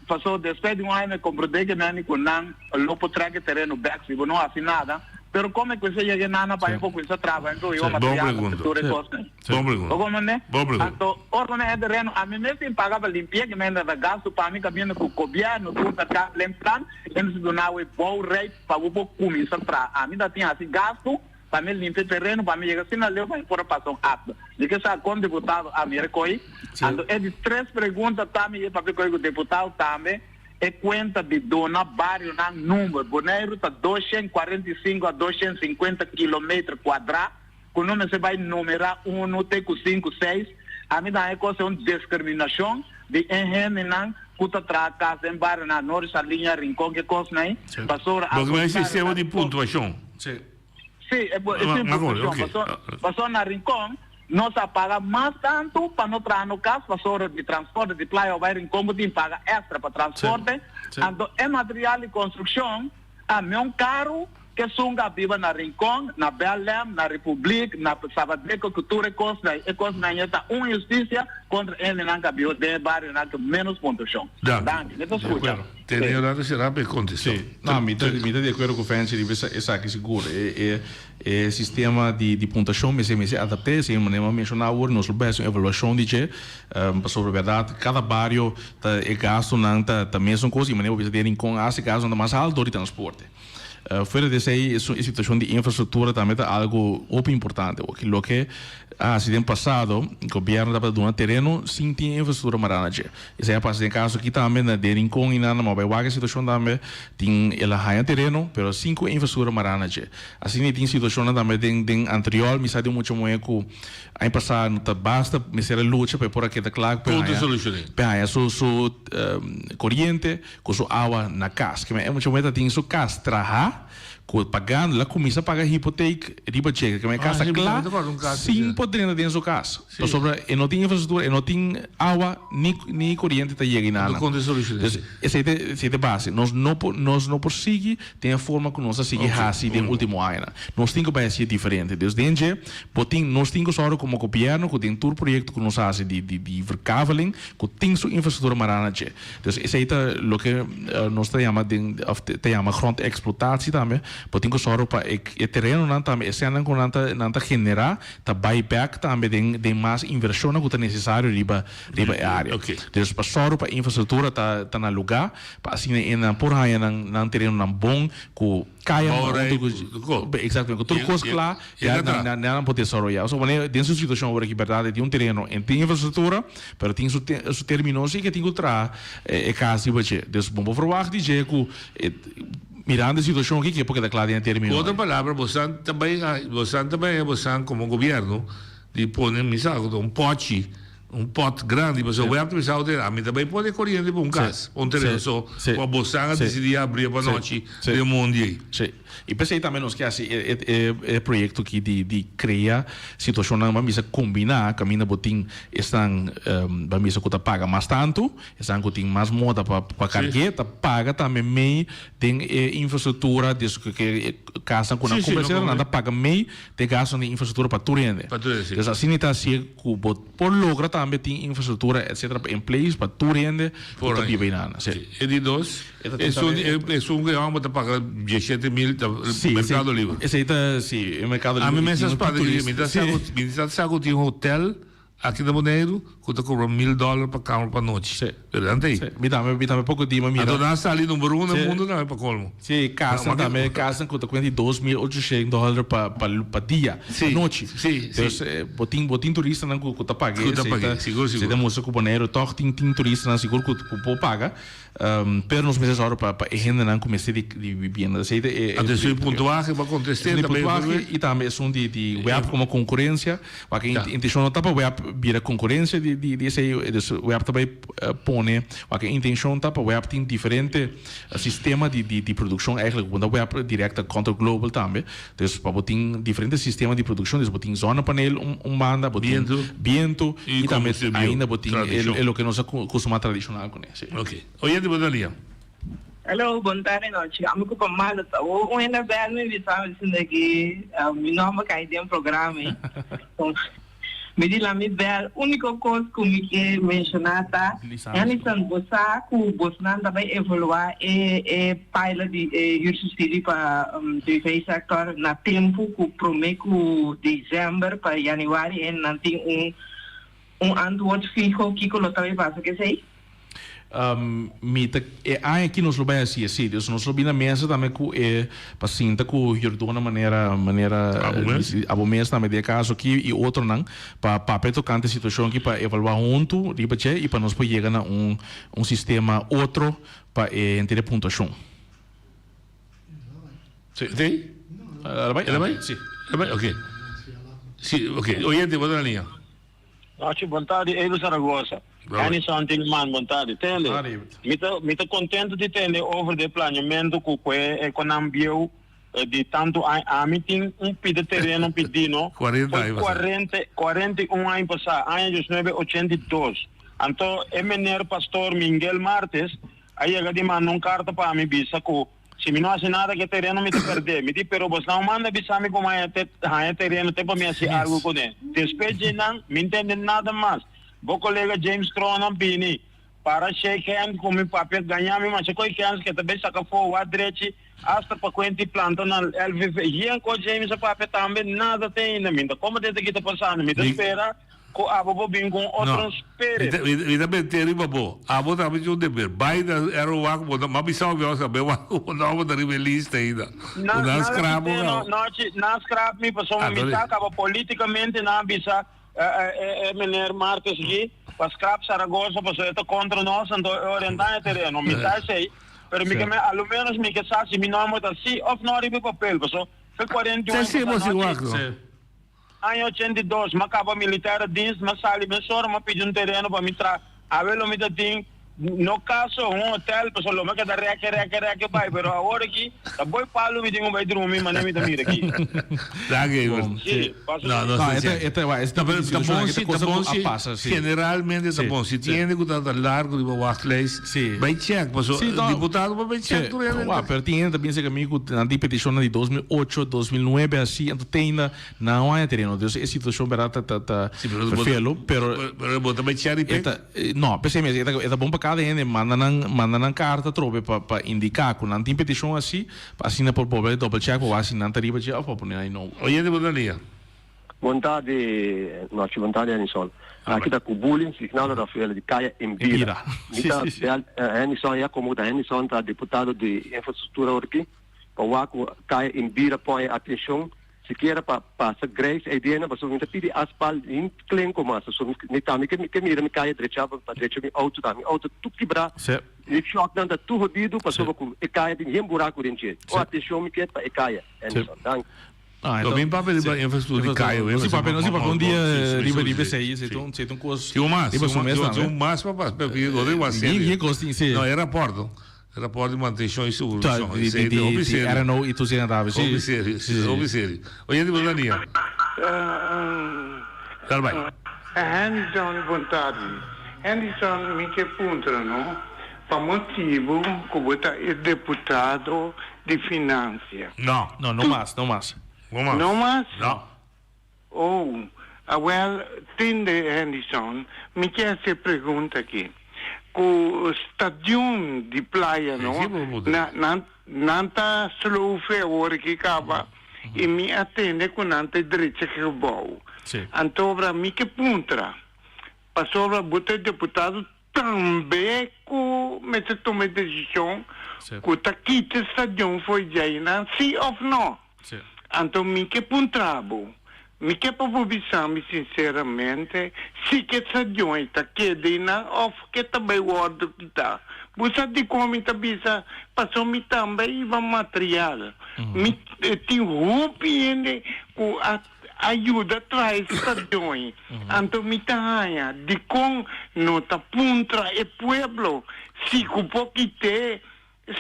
passou depois de ano me compreender que me com não lopo traga terreno back se não assim nada. Pero como é que você chega na para um pouco isso trava então eu material cultura e coisa. Bom pergunta. Como né? Então, órgão é terreno a mim mesmo paga para limpar que me dá gasto para mim caminhando com o governo tudo tá limpando eles do não é bom rei para o pouco começar para a mim dá tinha assim gasto para me limpar terreno para mim chegar assim na leva para passar apto. De que sa com deputado Americoi. Então é de três perguntas também para o deputado também é conta de dona bairro na número Bonaire está 245 a 250 km quadrados com nome você vai numerar 1 tem com 5 6 a mim dá é coisa uma discriminação de engenho não cuta tra casa em bairro na norte a linha rincão que coisa não passou a mas é sistema de pontuação sim é passou na rincão nós paga mais tanto para não trazer no caso para de transporte de praia ou vai em como tem paga extra para transporte então é material de construção a meu carro que sunga viva na Rincón, na Belém, na República, na Sabadeco, Cultura e coisa na está uma injustiça contra ele não cabia de bairro não menos pontuação. Tenho dado será per condição. Não, me dá de acordo com o Fenci, isso aqui seguro. É sistema de pontuação, mas se adaptar, se eu mencionar agora, nós temos uma avaliação de que, sobre a verdade, cada bairro é gasto não tá mesma coisa, mas eu vou dizer Rincón hace gasto mais alto de transporte. Fora disso aí, a situação de infraestrutura também é algo muito importante. O que se tem passado, o governo estava dando terreno sem ter infraestrutura marana. Isso aí passa em caso aqui também, de Rincón e na a situação também tem ela terreno, mas sem infraestrutura marana. Assim tem situação também de anterior, me sabe muito mais que aí passar não basta, me será luta para por aqui da claro. Tudo solucionado. Para su corrente, com sua água na casa, que é muito mais tem sua casa trabalhar pagando, lá começa a pagar hipoteca, riba checa, que é casa clara, sem poder dentro da sua casa. Sobre, e não tem infraestrutura, e não tem água, nem corrente está chegando nada. Essa é a base. Nós não conseguimos ter a forma que nós seguimos assim no último ano. Nós temos que ser diferente. Desde nós temos só como governo, que tem todo o projeto que nós fazemos de verkaveling, que tem sua infraestrutura marana. Então, esse é o que nós chamamos de grond exploitatie também. Porque tem só para o terreno não também, esse ano não generar, tá buyback também tem mais inversão que é necessário riba área. Então só para infraestrutura tá na lugar, para assim na por aí não terreno não bom, com caia exatamente, tudo coisa lá, já não pode só já. Só quando dentro da situação agora que verdade tem terreno, tem infraestrutura, mas tem su terminou que tem que trazer casa riba che. Então bom para falar de que mirando a situação aqui, que é porque da Cláudia terminou. Outra palavra, você também como governo, de pôr um pote grande, mas o web precisava ter, a mim também pode corrente para caso, só com a bolsa decidir abrir para noite do mundo aí. E pensei também nos que é projeto que de criar situação na missa combinar caminho botim estão missa que paga mais tanto, estão que tem mais moda para cargueta, paga também meio tem infraestrutura disso que casa com a comercial nada paga meio de gasto de infraestrutura para turende. Então assim está assim que por logra também tem infraestrutura etc em place para turende para viver nada. E de dois é um que vamos pagar 17 mil Mercado Livre. Esse aí o Mercado Livre. A minha mensagem me sabe que hotel aqui na Bonaire que cobra $1,000 para cama para noite. Verdade aí? Me dá pouco de mira. A dona está ali número 1 no mundo não é para colmo. Sim, casa também, casa que custa $2,800 para dia, noite. Sim. Então, botin turista não custa pagar. Seguro. Se demos que Bonaire toque tem turista não seguro que paga. Per nos meses hora para gente não começar de vivenda. Atenção pontuagem para acontecer também. E também é um de web como concorrência, porque a intenção não está para web vira concorrência de esse web também põe, porque a intenção está para web tem diferente sistema de produção, eigenlijk quando web direta contra global também, então para botar diferentes sistemas de produção, então botar zona painel banda, botar viento e também ainda botar é o que nós costumamos tradicional com esse. Ok. Oyente Bodalia. Hello, boa noite. Eu me culpo mal, eu ainda bem me invitado aqui, meu nome é de programa. Me diz lá me bel, única coisa que me quer mencionar tá, é nisso bossa que Bolsonaro também evoluar e paila de justiça para o sector na tempo que promete que dezembro para janeiro e não tem antwoord fijo que lo também passa que sei. Aqui nos lugar assim, nos lugar na mesa também que paciente que ajudou na maneira abo mês também de caso aqui e outro não para papel tocante a situação aqui para evaluar junto e para nós poder chegar a um sistema outro para entender pontuação. Sim? Ela vai? Sim. Ok. Sim, ok. Oyente, boa linha. Noite, boa tarde, Edu Zaragoza. Ani something man vontade tende. Mita contento de ter over de planeamento que com ambieu de tanto a meeting pide terreno pedino 41 anos passar ano 1982. Então MNR pastor Miguel Martes aí aga de mandar uma carta para mim bisa que se me não assinada que terreno me te perder me di pero você não manda bisa me como é terreno tem para me assim algo com ele. Despeje não me entende nada mais. Bo colega James Cronin Pini para shake hand com meu papel ganhar mas coi hands que também saca for o direito hasta para quanti planta na LVV e com James papel também nada tem ainda minda como desde que tá passando me espera com a bobo bem com outros espere e também tem babo a boa também de dever vai da era o arco mas bisão viu saber o nome da revista ainda na scrap na scrap me passou me saca politicamente na bisa MNR Marques aqui, para scrap Saragossa, para ser contra nós, então orientar o terreno, me tá sei, pero me que ao menos me que sabe se me não é assim, of não ribe papel, porque foi 41 anos. Sim, você guarda. Ano 82, mas acaba militar dienst, mas sali bem só, mas pediu terreno para me tra, a ver o me tem no caso hotel, pues lo que da reque pai, pero ahora aquí, la voy palo me tengo que dormir, mas nem me mira aqui. Generalmente tá bom, se tiene que dar largo de workplace, vai check, pues diputado vai check tu pero tiene também se comigo na petição de 2008, 2009 assim, então tem não há terreno, então essa situação barata tá perfeito, pero também cherry pick. No, pensei mesmo, é bom para cada gente manda carta trobe para indicar que não tem petição assim na por poder double check ou assim não tarifa de para poner aí não. Oye de Bodalia. Vontade, noite vontade Anison. Aqui da bullying, signal da feira de Caia em Bira. Anison é como da Anison tá deputado de infraestrutura aqui. Para o Caia em Bira põe atenção se quer para Grace a ideia mas eu pedi asfalto em clean como essa só me tá me que mira me caia direita para direita me auto tudo quebrar E choque não está tudo rodido, passou com e caia de nenhum buraco dentro. Ou atenção, me quer para e caia. Então, então bem para ver infraestrutura de caio. Se papel não se papel um dia riba sei, se um coisa. E o mais para porque eu dei uma série. Não era porto. Era porto de manutenção e segurança. Era não e tu se andava, sim. Observe. Olha de Bolania. Tá bem. Henderson, boa tarde. Henderson, me que punta, não? Para motivo que você é deputado de finanças. Não mais. Não mais? Não. Oh, well, tende, Henderson, me quer essa pergunta aqui. O estádio de praia, não? Não está slow favor que acaba e me atende com ante direita que eu vou. Então, para mim que punta. Passou para botar deputado também com me tomar decisão que tá quita estádio foi já sim ou não. Então, me que puntrabo. Me que proposição, sinceramente, se que estádio está quedando ou que também o outro que está. Você de como está bisa passou me também e material. Me tem roupa com ajuda traz estadiões. Então me tahanha de com nota puntra e pueblo se cupo quite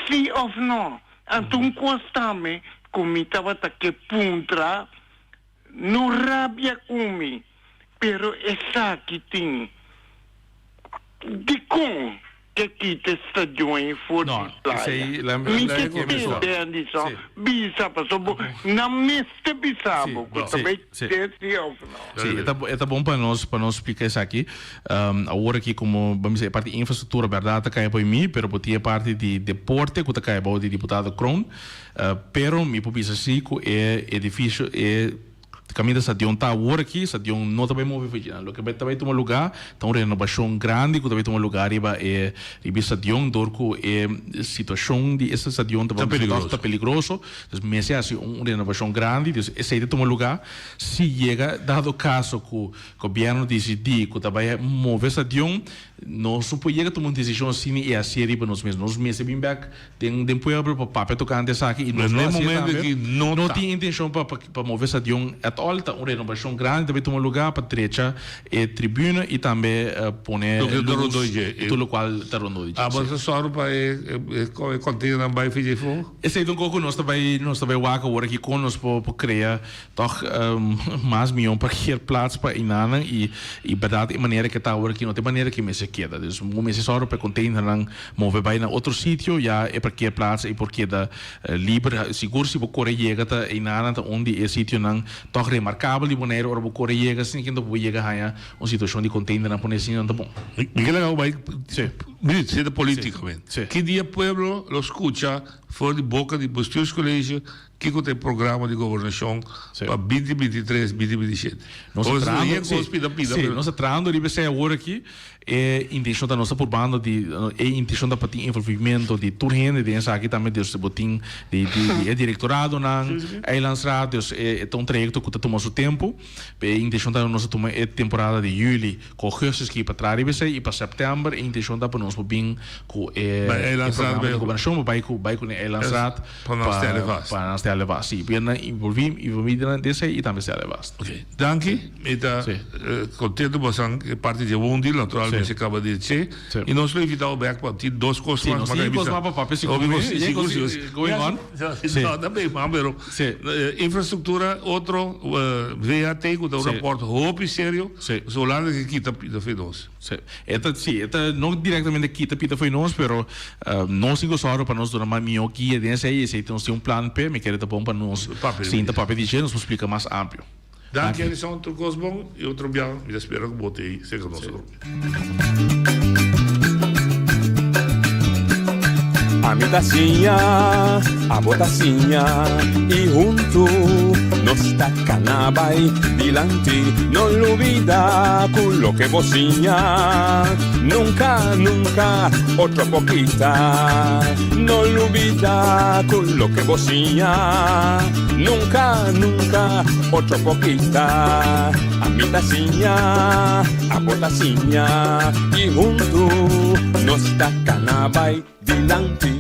se ou não. Então costame como estava que puntra no rabia comi pero essa que tem de com que quite estadiões for não sei lembra que Anderson bisa passou na meste bisabo também é bom para nós explicar isso aqui agora aqui como vamos dizer parte de infraestrutura verdade cai para mim pero botia parte de deporte que cai para o deputado Kron pero me pubisa assim que é difícil caminho da stadion tá agora aqui stadion não também move vigilante lo que vai também tomar lugar então renovação grande que também tomar lugar é stadion dorco é situação de esse stadion tá perigoso então mesmo assim renovação grande então esse tomar lugar se chega dado caso que o governo decidir que também mover stadion não se pode chegar a tomar uma decisão assim e assim riba nós mesmos bem back tem pueblo para papel tocando essa aqui e nós não tem intenção para mover stadion alta uma renovação grande também toma lugar para trecha tribuna e também poner tudo o qual está rondando você só para conter na bairro de fogo esse é um pouco nós também waka agora aqui com nós para criar toch mais milhão para criar plaats para inana e verdade a maneira que está agora aqui não tem maneira que me se queda então o mês só para container não mover para na outro sítio já é para criar plaats e porque da livre seguro se você correr chega tá inana onde é sítio não toch remarcável de maneira ora você chega assim que não pode chegar a uma situação de container não pone assim não tá bom que legal vai se da politicamente que dia pueblo lo escucha fora de boca de postos colégios que tem programa de governação para 2023, 2027. Nós estamos tratando de ser agora aqui é intenção da nossa urbana é intenção da parte envolvimento de turno de essa aqui também Deus botin de diretorado na Eilandsraad Deus é um trajecto que toma seu tempo é intenção da nossa toma é temporada de julho com cursos que para trás e para setembro é intenção da para nós bem com programa de governação vai com Eilandsraad para nós levar sim bem envolvido desse e também se levar ok danke eta contento bastante parte de Wundi naturalmente se acaba de dizer e nós vamos evitar o back para ter duas coisas mais para papel seguro going on não também mas infraestrutura outro VAT que o rapporto roupa sério o Holanda que quita da fedos eta não diretamente quita pita foi nós pero nós sigo só para nós durante minha aqui desse aí se tem um plano P me quer bom para nós sim tá papel de gente nos explica mais amplo danke Anderson tudo bom e outro dia me espero que botei seja nosso a mi tacinha, a botacinha e junto nos tacanaba canabay dilante. No olvida con lo que vocina. Nunca, nunca, otra poquita. No olvida con lo que vocina. Nunca, nunca, otra poquita. A mi tacinha, a botacinha. Y junto nos da canabay dilante.